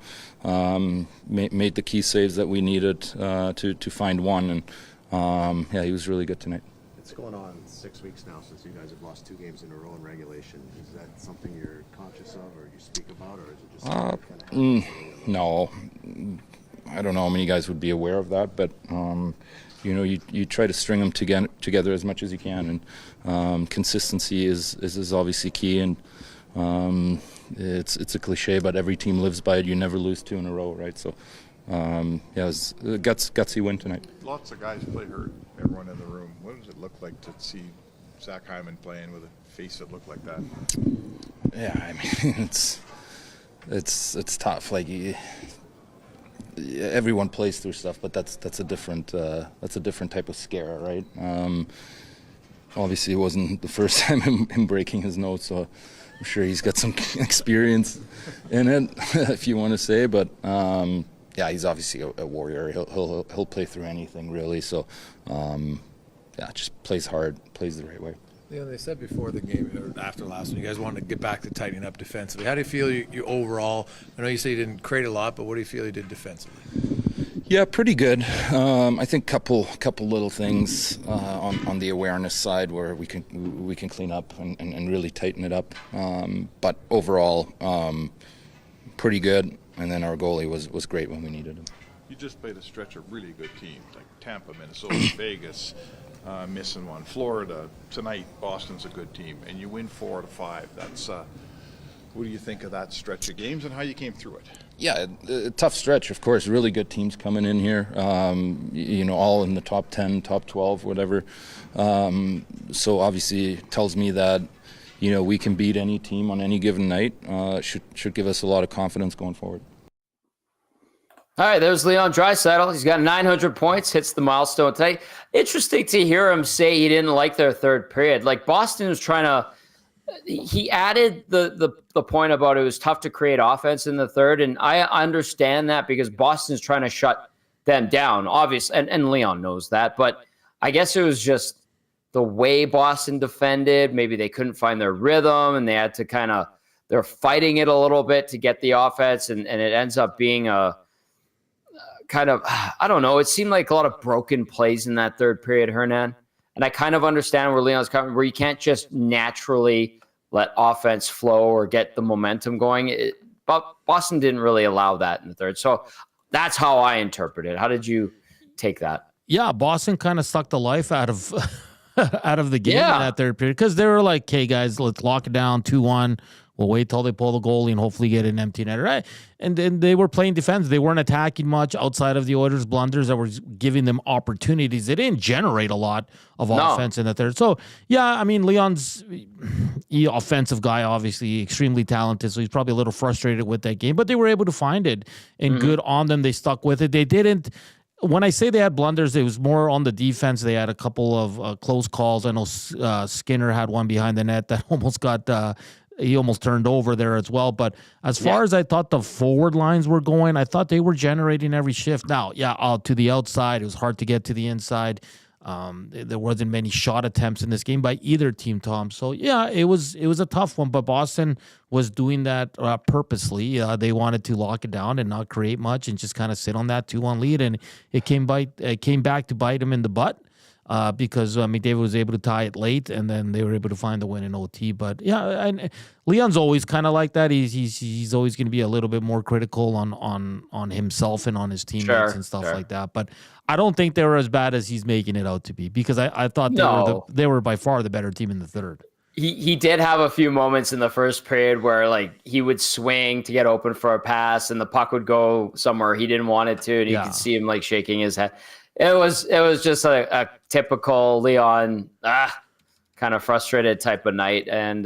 made the key saves that we needed to find one, and he was really good tonight. It's going on 6 weeks now since you guys have lost 2 games in a row in regulation. Is that something you're conscious of, or you speak about, or is it just something that kind of happens? No, I don't know how many guys would be aware of that, but you try to string them together as much as you can, and consistency is obviously key, and it's a cliche, but every team lives by it. You never lose 2 in a row, right? So it was a gutsy win tonight. Lots of guys play hurt, everyone in the room. What does it look like to see Zach Hyman playing with a face that looked like that? Yeah, I mean, it's tough. Like everyone plays through stuff, but that's a different type of scare, right? Obviously, it wasn't the first time him breaking his nose, so I'm sure he's got some experience in it, if you want to say. But yeah, he's obviously a warrior. He'll play through anything really. So yeah, just plays hard, plays the right way. Leon, they said before the game, or after last one, you guys wanted to get back to tightening up defensively. How do you feel you overall? I know you say you didn't create a lot, but what do you feel you did defensively? Yeah, pretty good. I think couple little things on the awareness side where we can clean up and really tighten it up. But overall, pretty good. And then our goalie was great when we needed him. You just played a stretch of really good teams like Tampa, Minnesota, Vegas, missing one. Florida tonight. Boston's a good team, and you win 4 out of 5. That's what do you think of that stretch of games and how you came through it? Yeah, a tough stretch, of course. Really good teams coming in here. All in the top 10, top 12, whatever. So obviously, it tells me that we can beat any team on any given night. Should give us a lot of confidence going forward. All right, there's Leon Draisaitl. He's got 900 points, hits the milestone today. Interesting to hear him say he didn't like their third period. Like Boston was trying to – he added the point about it was tough to create offense in the third, and I understand that because Boston's trying to shut them down, obviously, and Leon knows that. But I guess it was just the way Boston defended. Maybe they couldn't find their rhythm, and they had to they're fighting it a little bit to get the offense, and it ends up being a – I don't know. It seemed like a lot of broken plays in that third period, Hernan. And I kind of understand where Leon's coming, where you can't just naturally let offense flow or get the momentum going. But Boston didn't really allow that in the third. So that's how I interpret it. How did you take that? Yeah, Boston kind of sucked the life out of the game in that third period because they were like, "Okay, guys, let's lock it down 2-1. We'll wait till they pull the goalie and hopefully get an empty net." Right? And then they were playing defense. They weren't attacking much outside of the Oilers' blunders that were giving them opportunities. They didn't generate a lot of offense in the third. So, yeah, I mean, Leon's offensive guy, obviously extremely talented, so he's probably a little frustrated with that game. But they were able to find it, and good on them. They stuck with it. They didn't. When I say they had blunders, it was more on the defense. They had a couple of close calls. I know Skinner had one behind the net that almost got he almost turned over there as well. But as far as I thought the forward lines were going, I thought they were generating every shift. Now, to the outside, it was hard to get to the inside. There wasn't many shot attempts in this game by either team, Tom. So, yeah, it was a tough one. But Boston was doing that purposely. They wanted to lock it down and not create much and just kind of sit on that 2-1 lead. And it came back to bite them in the butt. Because McDavid was able to tie it late, and then they were able to find the win in OT. But yeah, and Leon's always kind of like that. He's always going to be a little bit more critical on himself and on his teammates and stuff like that. But I don't think they were as bad as he's making it out to be because I thought they were by far the better team in the third. He did have a few moments in the first period where like he would swing to get open for a pass, and the puck would go somewhere he didn't want it to, and you could see him like shaking his head. It was just a typical Leon, kind of frustrated type of night. And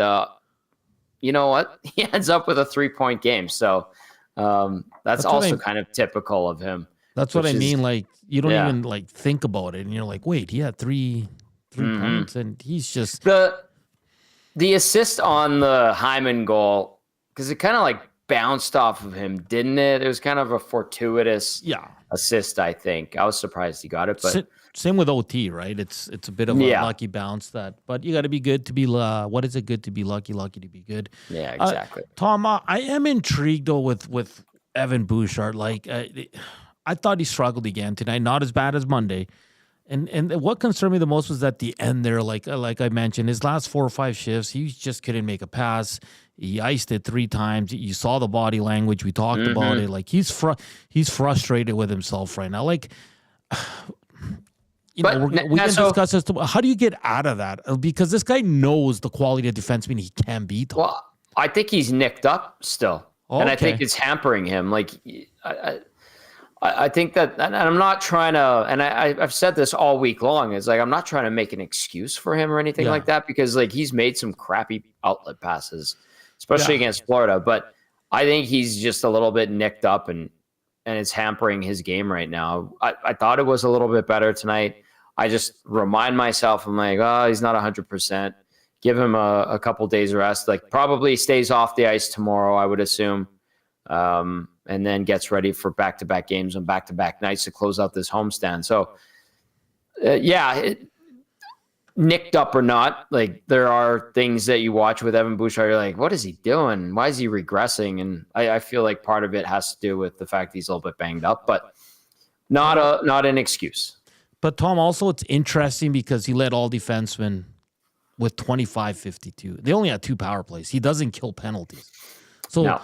you know what? He ends up with a 3-point game. So that's also kind of typical of him. That's what I mean. Like, you don't even like think about it. And you're like, wait, he had three points, and he's just the assist on the Hyman goal, because it kind of like bounced off of him, didn't it? It was kind of a fortuitous assist, I think. I was surprised he got it, but same with OT, right? It's a bit of a lucky bounce but you got to be good to be what is it good to be lucky to be good? Yeah, exactly. Tom, I am intrigued though with Evan Bouchard. Like I thought he struggled again tonight, not as bad as Monday. And what concerned me the most was at the end there, like I mentioned, his last 4 or 5 shifts, he just couldn't make a pass. He iced it 3 times. You saw the body language. We talked about it. Like he's frustrated with himself right now. Like, we can discuss this. How do you get out of that? Because this guy knows the quality of defenseman he can be. Well, I think he's nicked up still, and I think it's hampering him. Like, I think that, and I'm not trying to, and I've said this all week long, is like I'm not trying to make an excuse for him or anything like that, because like he's made some crappy outlet passes, especially against Florida. But I think he's just a little bit nicked up, and it's hampering his game right now. I thought it was a little bit better tonight. I just remind myself, I'm like, oh, he's not 100%. give him a couple days rest. Like probably stays off the ice tomorrow, I would assume, and then gets ready for back-to-back games on back-to-back nights to close out this homestand. So, nicked up or not, like there are things that you watch with Evan Bouchard, you're like, what is he doing? Why is he regressing? And I feel like part of it has to do with the fact he's a little bit banged up, but not an excuse. But Tom, also it's interesting because he led all defensemen with 25-52. They only had 2 power plays. He doesn't kill penalties. So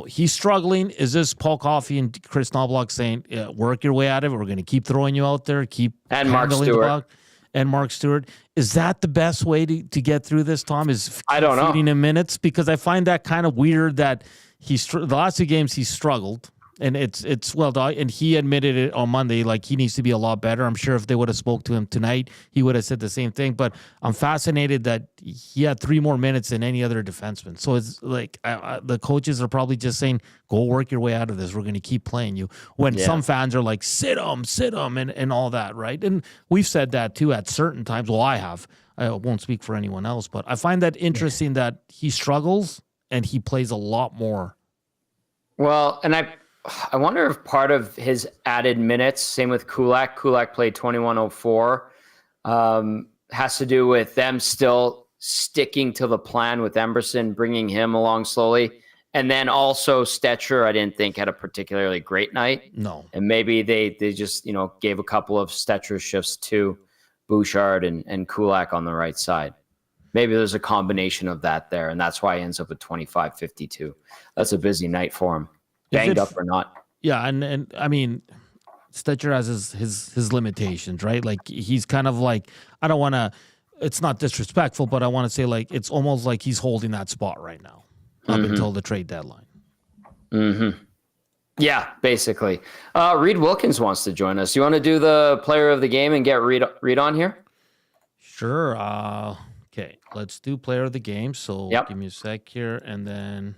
he's struggling. Is this Paul Coffey and Chris Knobloch saying, work your way out of it? We're going to keep throwing you out there, keep and Mark Stewart. And Mark Stewart. Is that the best way to get through this, Tom? Is I don't know. Feeding him minutes? Because I find that kind of weird that the last 2 games he struggled. And it's well done. And he admitted it on Monday, like he needs to be a lot better. I'm sure if they would have spoke to him tonight, he would have said the same thing. But I'm fascinated that he had 3 more minutes than any other defenseman. So it's like the coaches are probably just saying, go work your way out of this. We're going to keep playing you. When some fans are like, sit him, and all that, right? And we've said that too at certain times. Well, I have. I won't speak for anyone else. But I find that interesting that he struggles and he plays a lot more. Well, and I wonder if part of his added minutes, same with Kulak played 21:04, has to do with them still sticking to the plan with Emberson, bringing him along slowly. And then also Stetcher, I didn't think had a particularly great night. No. And maybe they just, gave a couple of Stetcher shifts to Bouchard and Kulak on the right side. Maybe there's a combination of that there, and that's why he ends up at 25-52. That's a busy night for him. Banged up or not. Yeah, and I mean, Stetcher has his limitations, right? Like he's kind of like, I don't want to, it's not disrespectful, but I want to say like it's almost like he's holding that spot right now up until the trade deadline. Mm-hmm. Yeah, basically. Reid Wilkins wants to join us. You want to do the player of the game and get Reid on here? Sure. Okay, let's do player of the game. So give me a sec here, and then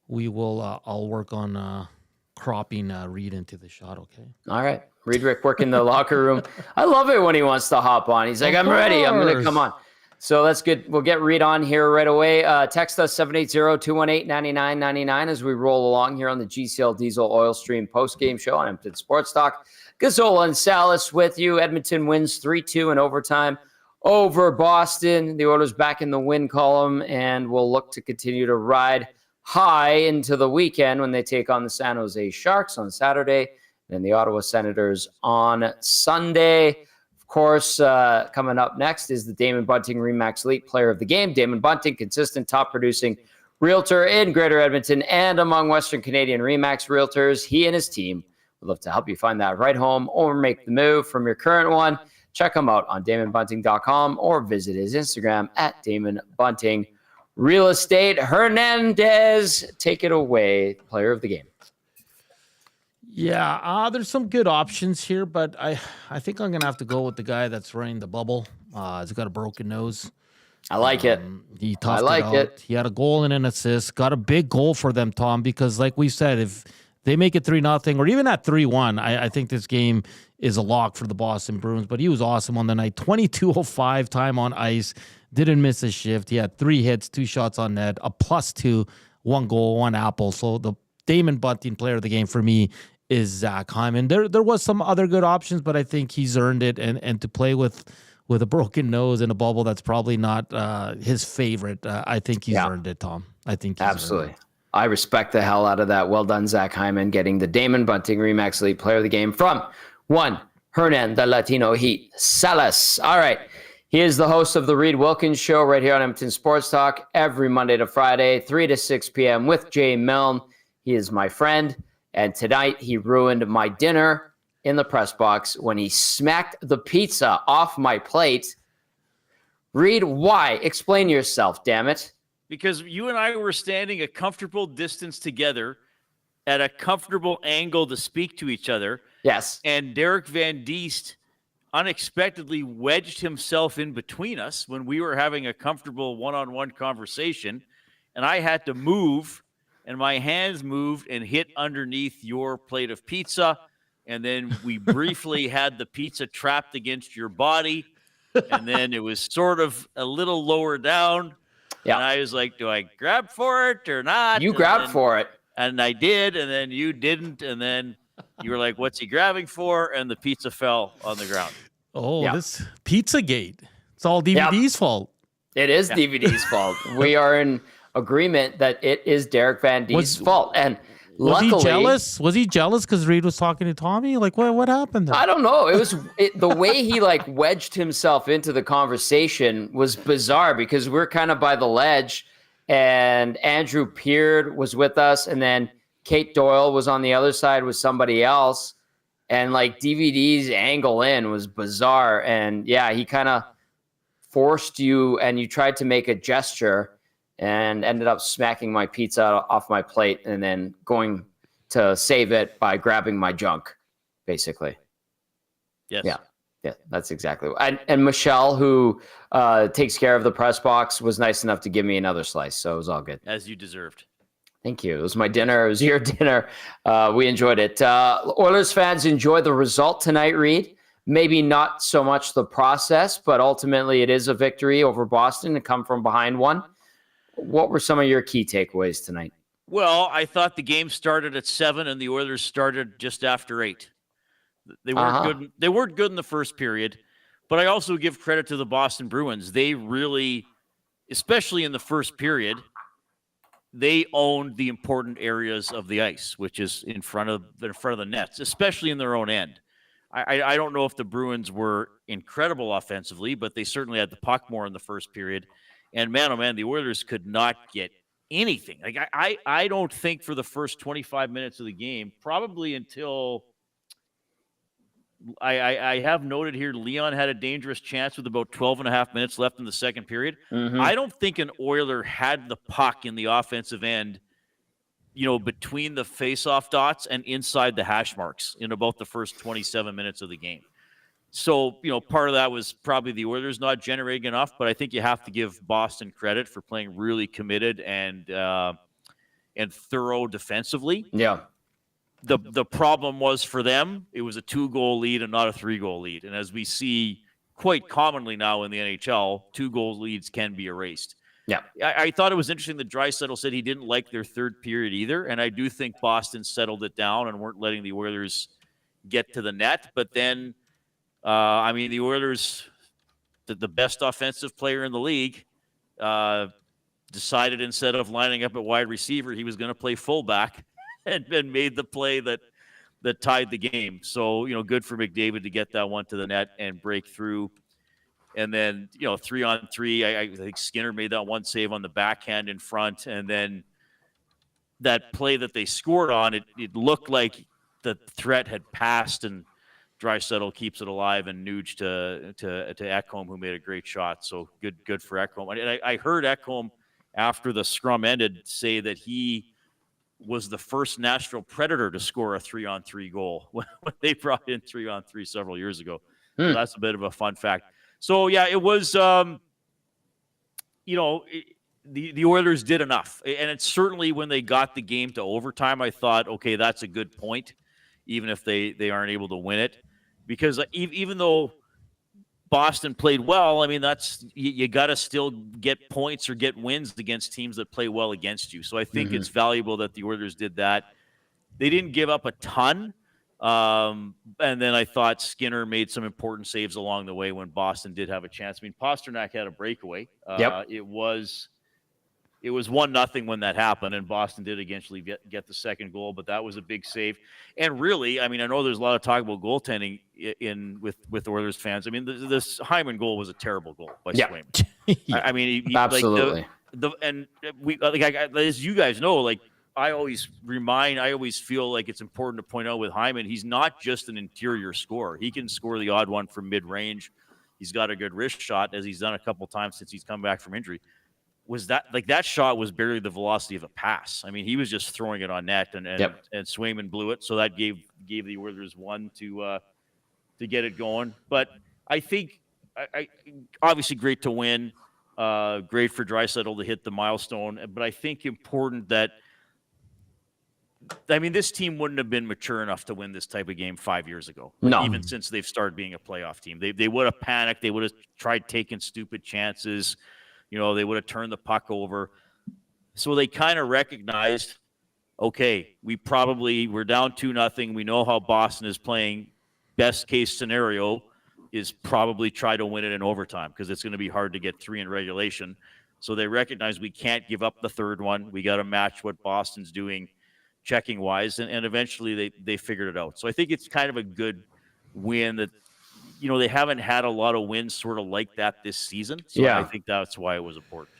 we will. I'll work on cropping Reid into the shot. Okay. All right, Reid Rick working the locker room. I love it when he wants to hop on. He's like, I'm ready. I'm going to come on. So that's good. We'll get Reid on here right away. Text us 780-218-9999 as we roll along here on the GCL Diesel Oil Stream postgame show on Edmonton Sports Talk. Gazzola and Salas with you. Edmonton wins 3-2 in overtime over Boston. The Oilers back in the win column, and we'll look to continue to ride high into the weekend when they take on the San Jose Sharks on Saturday and the Ottawa Senators on Sunday. Of course, coming up next is the Damon Bunting RE/MAX Elite Player of the Game. Damon Bunting, consistent top-producing realtor in Greater Edmonton and among Western Canadian RE/MAX realtors. He and his team would love to help you find that right home or make the move from your current one. Check him out on DamonBunting.com or visit his Instagram at Damon Bunting Real Estate. Hernandez, take it away, Player of the Game. Yeah, there's some good options here, but I think I'm going to have to go with the guy that's running the bubble. He's got a broken nose. I like it. He toughed it out. He had a goal and an assist. Got a big goal for them, Tom, because like we said, if they make it 3-0 or even at 3-1, I think this game is a lock for the Boston Bruins. But he was awesome on the night. 22:05 time on ice. Didn't miss a shift. He had 3 hits, 2 shots on net, a +2, 1 goal, 1 apple. So the Damon Bunting Player of the Game for me is Zach Hyman. There was some other good options, but I think he's earned it. And to play with a broken nose and a bubble that's probably not his favorite, I think he's earned it, Tom. I think he's absolutely. Earned it. I respect the hell out of that. Well done, Zach Hyman, getting the Damon Bunting RE/MAX Elite Player of the Game from Hernan, the Latino Heat, Salas. All right. He is the host of the Reid Wilkins Show right here on Edmonton Sports Talk every Monday to Friday, 3 to 6 p.m. with Jay Milne. He is my friend. And tonight he ruined my dinner in the press box when he smacked the pizza off my plate. Reid, why? Explain yourself, damn it. Because you and I were standing a comfortable distance together at a comfortable angle to speak to each other. Yes. And Derek Van Diest unexpectedly wedged himself in between us when we were having a comfortable one-on-one conversation. And I had to move, and my hands moved and hit underneath your plate of pizza. And then we briefly had the pizza trapped against your body. and then it was sort of a little lower down. Yeah. And I was like, do I grab for it or not? You grabbed for it. And I did, and then you didn't, and then you were like, what's he grabbing for? And the pizza fell on the ground. Oh, this Pizzagate. It's all DVD's fault. It is DVD's fault. We are in agreement that it is Derek Van Dee's fault. And was luckily, he jealous? Was he jealous because Reid was talking to Tommy? Like, what happened there? I don't know. It was the way he like wedged himself into the conversation was bizarre because we're kind of by the ledge, and Andrew Peard was with us, and then Kate Doyle was on the other side with somebody else, and like DVD's angle in was bizarre. And yeah, he kind of forced you, and you tried to make a gesture and ended up smacking my pizza off my plate and then going to save it by grabbing my junk, basically. Yes. Yeah, that's exactly. And Michelle, who takes care of the press box, was nice enough to give me another slice, so it was all good. As you deserved. Thank you. It was my dinner. It was your dinner. We enjoyed it. Oilers fans enjoyed the result tonight, Reid. Maybe not so much the process, but ultimately it is a victory over Boston to come from behind one. What were some of your key takeaways tonight? Well, I thought the game started at 7 and the Oilers started just after 8. They weren't good. They weren't good in the first period, but I also give credit to the Boston Bruins. They really, especially in the first period, they owned the important areas of the ice, which is in front of the nets, especially in their own end. I don't know if the Bruins were incredible offensively, but they certainly had the puck more in the first period. And man, oh man, the Oilers could not get anything. Like I don't think for the first 25 minutes of the game, probably until I have noted here, Leon had a dangerous chance with about 12 and a half minutes left in the second period. Mm-hmm. I don't think an Oiler had the puck in the offensive end, between the face-off dots and inside the hash marks in about the first 27 minutes of the game. So, part of that was probably the Oilers not generating enough, but I think you have to give Boston credit for playing really committed and thorough defensively. Yeah. The problem was for them, it was a 2-goal lead and not a 3-goal lead. And as we see quite commonly now in the NHL, 2-goal leads can be erased. Yeah. I thought it was interesting that Draisaitl said he didn't like their third period either. And I do think Boston settled it down and weren't letting the Oilers get to the net. But then, the Oilers, the best offensive player in the league, decided instead of lining up at wide receiver, he was going to play fullback and made the play that tied the game. So, good for McDavid to get that one to the net and break through. And then, 3-on-3, I think Skinner made that one save on the backhand in front. And then that play that they scored on, it looked like the threat had passed and Draisaitl keeps it alive and Nuge to Ekholm, who made a great shot. So good for Ekholm. And I heard Ekholm, after the scrum ended, say that he was the first Nashville Predator to score a 3-on-3 goal when they brought in 3-on-3 several years ago. So that's a bit of a fun fact. So, yeah, it was, the Oilers did enough. And it's certainly when they got the game to overtime, I thought, okay, that's a good point, even if they aren't able to win it. Because even though Boston played well, that's you got to still get points or get wins against teams that play well against you. So I think it's valuable that the Oilers did that. They didn't give up a ton. And then I thought Skinner made some important saves along the way when Boston did have a chance. Pasternak had a breakaway. Yep. It was 1-0 when that happened, and Boston did eventually get the second goal, but that was a big save. And really, I know there's a lot of talk about goaltending with Oilers fans. This Hyman goal was a terrible goal by Swayman. He, absolutely. As you guys know, I always feel like it's important to point out with Hyman, he's not just an interior scorer. He can score the odd one from mid-range. He's got a good wrist shot, as he's done a couple times since he's come back from injury. That shot was barely the velocity of a pass. He was just throwing it on net, and Swayman blew it, so that gave the Oilers one to get it going. But I think, obviously, great to win, great for Draisaitl to hit the milestone. But I think important that I mean, this team wouldn't have been mature enough to win this type of game 5 years ago. No. Even since they've started being a playoff team. They would have panicked. They would have tried taking stupid chances. They would have turned the puck over. So they kind of recognized, okay, we're down 2-0. We know how Boston is playing. Best case scenario is probably try to win it in overtime because it's going to be hard to get 3 in regulation. So they recognize we can't give up the third one. We got to match what Boston's doing checking wise. And eventually they figured it out. So I think it's kind of a good win that, they haven't had a lot of wins sort of like that this season. So I think that's why it was important.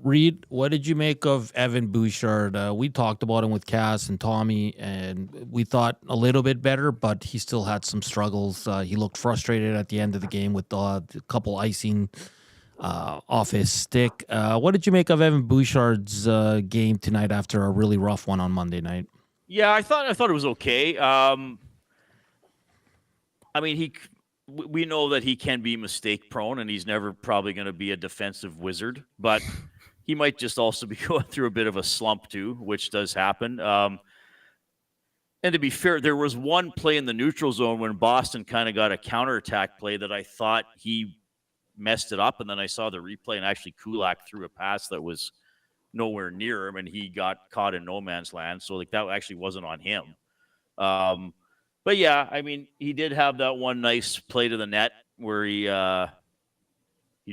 Reid, what did you make of Evan Bouchard? We talked about him with Cass and Tommy, and we thought a little bit better, but he still had some struggles. He looked frustrated at the end of the game with a couple icing off his stick. What did you make of Evan Bouchard's game tonight after a really rough one on Monday night? Yeah, I thought it was okay. I mean, we know that he can be mistake prone, and he's never probably going to be a defensive wizard, but he might just also be going through a bit of a slump too, which does happen. And to be fair, there was one play in the neutral zone when Boston kind of got a counterattack play that I thought he messed it up. And then I saw the replay, and actually Kulak threw a pass that was nowhere near him, and he got caught in no man's land. So that actually wasn't on him. But yeah, I mean, he did have that one nice play to the net where he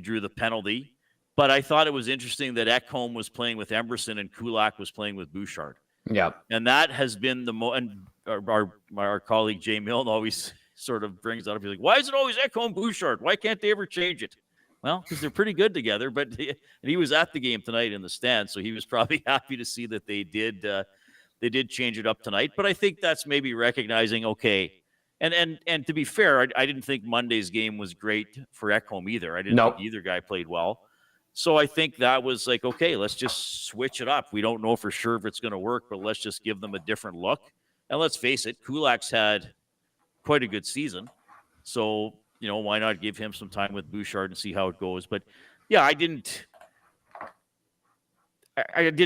drew the penalty. But I thought it was interesting that Ekholm was playing with Emberson and Kulak was playing with Bouchard. Yeah. And that has been and our colleague Jay Milne always sort of brings that up. He's like, why is it always Ekholm Bouchard? Why can't they ever change it? Well, because they're pretty good together. But he was at the game tonight in the stand, so he was probably happy to see that they did change it up tonight. But I think that's maybe recognizing, okay, and to be fair, I didn't think Monday's game was great for Ekholm either. I didn't think either guy played well. So I think that was like, okay, let's just switch it up. We don't know for sure if it's going to work, but let's just give them a different look. And let's face it, Kulak's had quite a good season. So, why not give him some time with Bouchard and see how it goes? But yeah, I didn't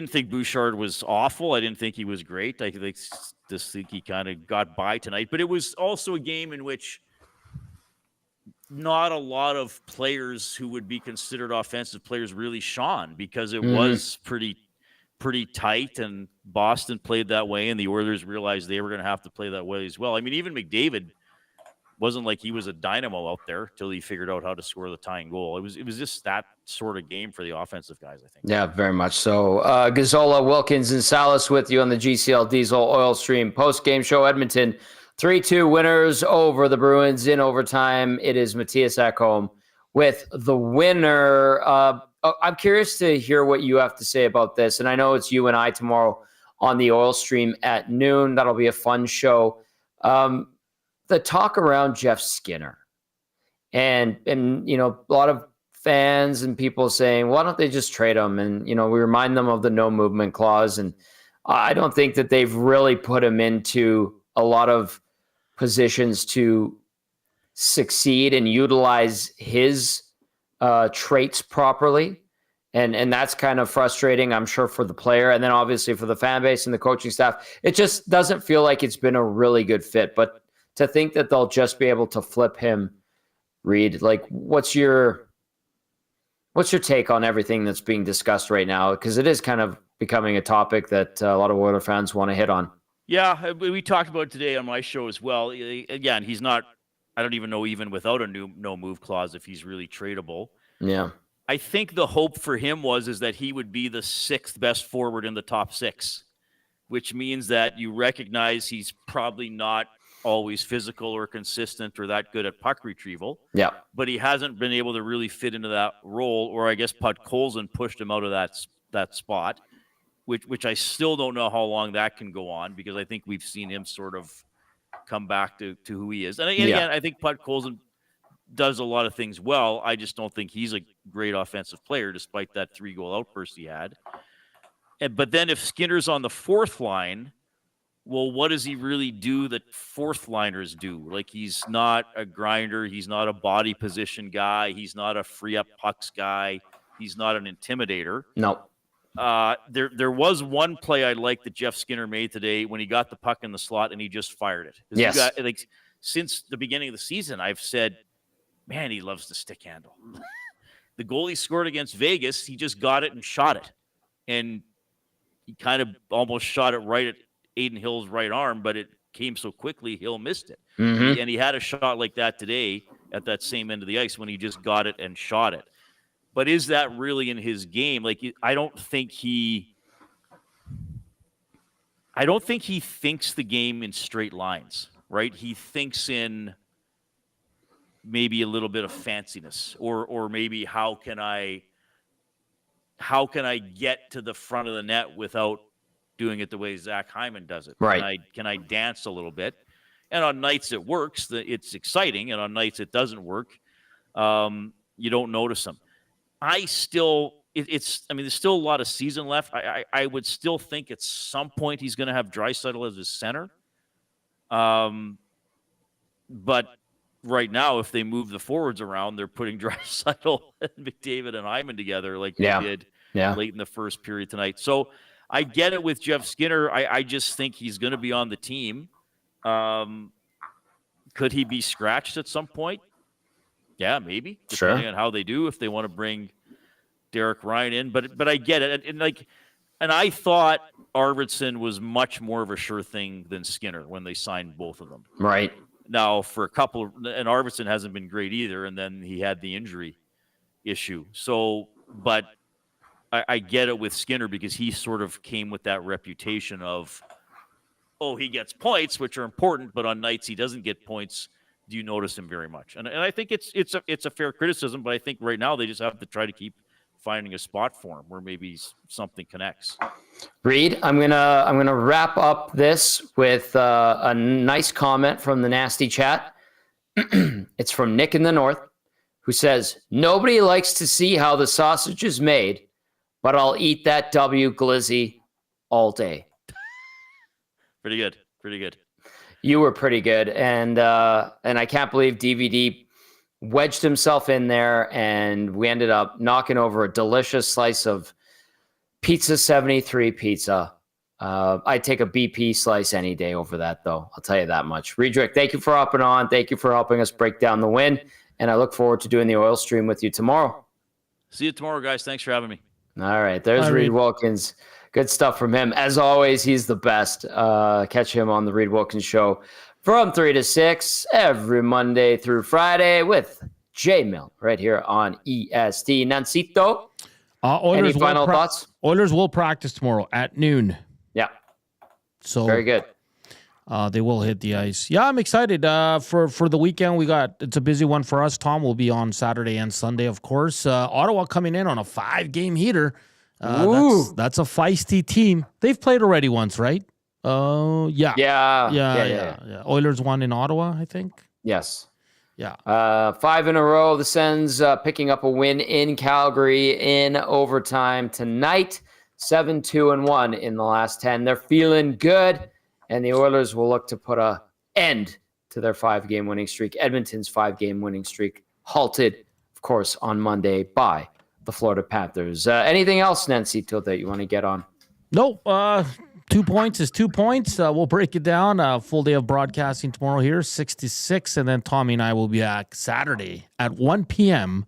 think Bouchard was awful. I didn't think he was great. I just think he kind of got by tonight. But it was also a game in which not a lot of players who would be considered offensive players really shone because it was pretty tight, and Boston played that way, and the Oilers realized they were going to have to play that way as well. I mean, even McDavid wasn't like he was a dynamo out there till he figured out how to score the tying goal. It was just that sort of game for the offensive guys, I think. Yeah, very much so. Gazzola, Wilkins, and Salas with you on the GCL Diesel Oil Stream post-game show. Edmonton 3-2 winners over the Bruins in overtime. It is Mattias Ekholm with the winner. I'm curious to hear what you have to say about this. And I know it's you and I tomorrow on the Oil Stream at noon. That'll be a fun show. The talk around Jeff Skinner and a lot of fans and people saying, why don't they just trade him? And, we remind them of the no movement clause. And I don't think that they've really put him into a lot of positions to succeed and utilize his traits properly. And that's kind of frustrating, I'm sure, for the player. And then obviously for the fan base and the coaching staff, it just doesn't feel like it's been a really good fit. But to think that they'll just be able to flip him, Reid, like what's your take on everything that's being discussed right now? Because it is kind of becoming a topic that a lot of Oiler fans want to hit on. Yeah, we talked about it today on my show as well. Again, he's not, I don't even know, even without a no move clause, if he's really tradable. Yeah. I think the hope for him is that he would be the 6th best forward in the top 6, which means that you recognize he's probably not always physical or consistent or that good at puck retrieval. Yeah. But he hasn't been able to really fit into that role, or I guess Podkolzin pushed him out of that spot. Which I still don't know how long that can go on, because I think we've seen him sort of come back to who he is. And again, I think Podkolzin does a lot of things well. I just don't think he's a great offensive player, despite that 3-goal outburst he had. But then if Skinner's on the 4th line, well, what does he really do that 4th liners do? Like, he's not a grinder. He's not a body position guy. He's not a free up pucks guy. He's not an intimidator. No. there was one play I liked that Jeff Skinner made today when he got the puck in the slot and he just fired it. Yes. Since the beginning of the season, I've said, man, he loves the stick handle. The goal he scored against Vegas, he just got it and shot it. And he kind of almost shot it right at Aiden Hill's right arm, but it came so quickly, Hill missed it. Mm-hmm. And he had a shot like that today at that same end of the ice when he just got it and shot it. But is that really in his game? Like, I don't think he thinks the game in straight lines, right? He thinks in maybe a little bit of fanciness, or maybe how can I get to the front of the net without doing it the way Zach Hyman does it? Right. Can I dance a little bit? And on nights it works, it's exciting, and on nights it doesn't work, you don't notice him. there's still a lot of season left. I would still think at some point he's going to have Draisaitl as his center. But right now, if they move the forwards around, they're putting Draisaitl and McDavid and Hyman together like they did late in the first period tonight. So I get it with Jeff Skinner. I just think he's going to be on the team. Could he be scratched at some point? Yeah, maybe. Depending on how they do, if they want to bring Derek Ryan in. But I get it. And I thought Arvidsson was much more of a sure thing than Skinner when they signed both of them. Right. Now, for a couple, and Arvidsson hasn't been great either, and then he had the injury issue. So, but I get it with Skinner because he sort of came with that reputation of, he gets points, which are important, but on nights he doesn't get points. Do you notice him very much? And I think it's a fair criticism, but I think right now they just have to try to keep finding a spot for him where maybe something connects. Reid, I'm gonna wrap up this with a nice comment from the Nasty Chat. It's from Nick in the North, who says, "Nobody likes to see how the sausage is made, but I'll eat that W glizzy all day." Pretty good. You were pretty good, and I can't believe DVD wedged himself in there, and we ended up knocking over a delicious slice of Pizza 73 pizza. I'd take a BP slice any day over that, though. I'll tell you that much. Redrick, thank you for hopping on. Thank you for helping us break down the win, and I look forward to doing the oil stream with you tomorrow. See you tomorrow, guys. Thanks for having me. All right, there's Reid Wilkins. Good stuff from him. As always, he's the best. Catch him on the Reid Wilkins Show from 3 to 6 every Monday through Friday with J-Mill right here on EST. Nancito, any final thoughts? Oilers will practice tomorrow at noon. Yeah. So very good. They will hit the ice. Yeah, I'm excited for the weekend. It's a busy one for us. Tom will be on Saturday and Sunday, of course. Ottawa coming in on a 5-game heater. That's a feisty team. They've played already once, right? Yeah. Oilers won in Ottawa, I think. Yes. Yeah. 5 in a row. The Sens picking up a win in Calgary in overtime tonight. 7-2-1 in the last 10. They're feeling good, and the Oilers will look to put an end to their 5-game winning streak. Edmonton's 5-game winning streak halted, of course, on Monday by the Florida Panthers. Anything else, Nancito, that you want to get on? Nope. 2 points is 2 points. We'll break it down. Full day of broadcasting tomorrow here, 6 to 6. And then Tommy and I will be back Saturday at 1 p.m.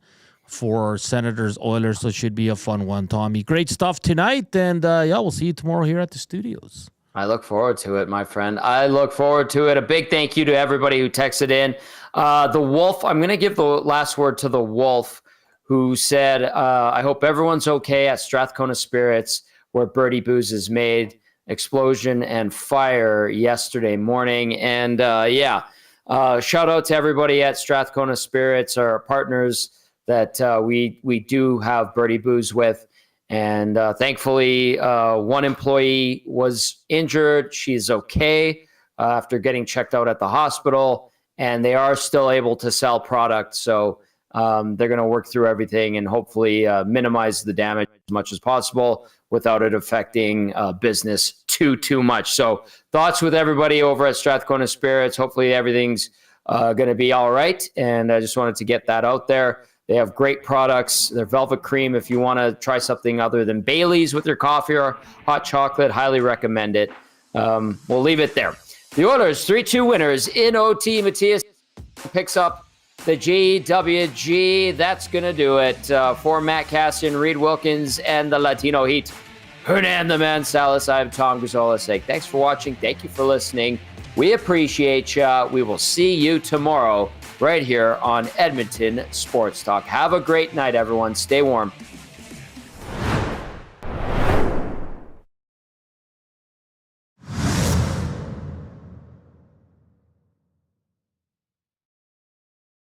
for Senators Oilers. So it should be a fun one, Tommy. Great stuff tonight. And we'll see you tomorrow here at the studios. I look forward to it, my friend. I look forward to it. A big thank you to everybody who texted in. The Wolf, I'm going to give the last word to the Wolf, who said, I hope everyone's okay at Strathcona Spirits, where Birdie Booze is made. Explosion and fire yesterday morning. And shout out to everybody at Strathcona Spirits, our partners that we do have Birdie Booze with. And thankfully, one employee was injured. She's okay after getting checked out at the hospital, and they are still able to sell product. So they're going to work through everything and hopefully minimize the damage as much as possible without it affecting business too much. So thoughts with everybody over at Strathcona Spirits. Hopefully everything's going to be all right. And I just wanted to get that out there. They have great products. Their Velvet Cream, if you want to try something other than Bailey's with your coffee or hot chocolate, highly recommend it. We'll leave it there. The Oilers, 3-2 winners in OT. Mattias picks up the GWG. That's going to do it for Matt Kassian, Reid Wilkins, and the Latino Heat. Hernan, the man, Salas. I'm Tom Gazzola saying thanks for watching. Thank you for listening. We appreciate you. We will see you tomorrow right here on Edmonton Sports Talk. Have a great night, everyone. Stay warm.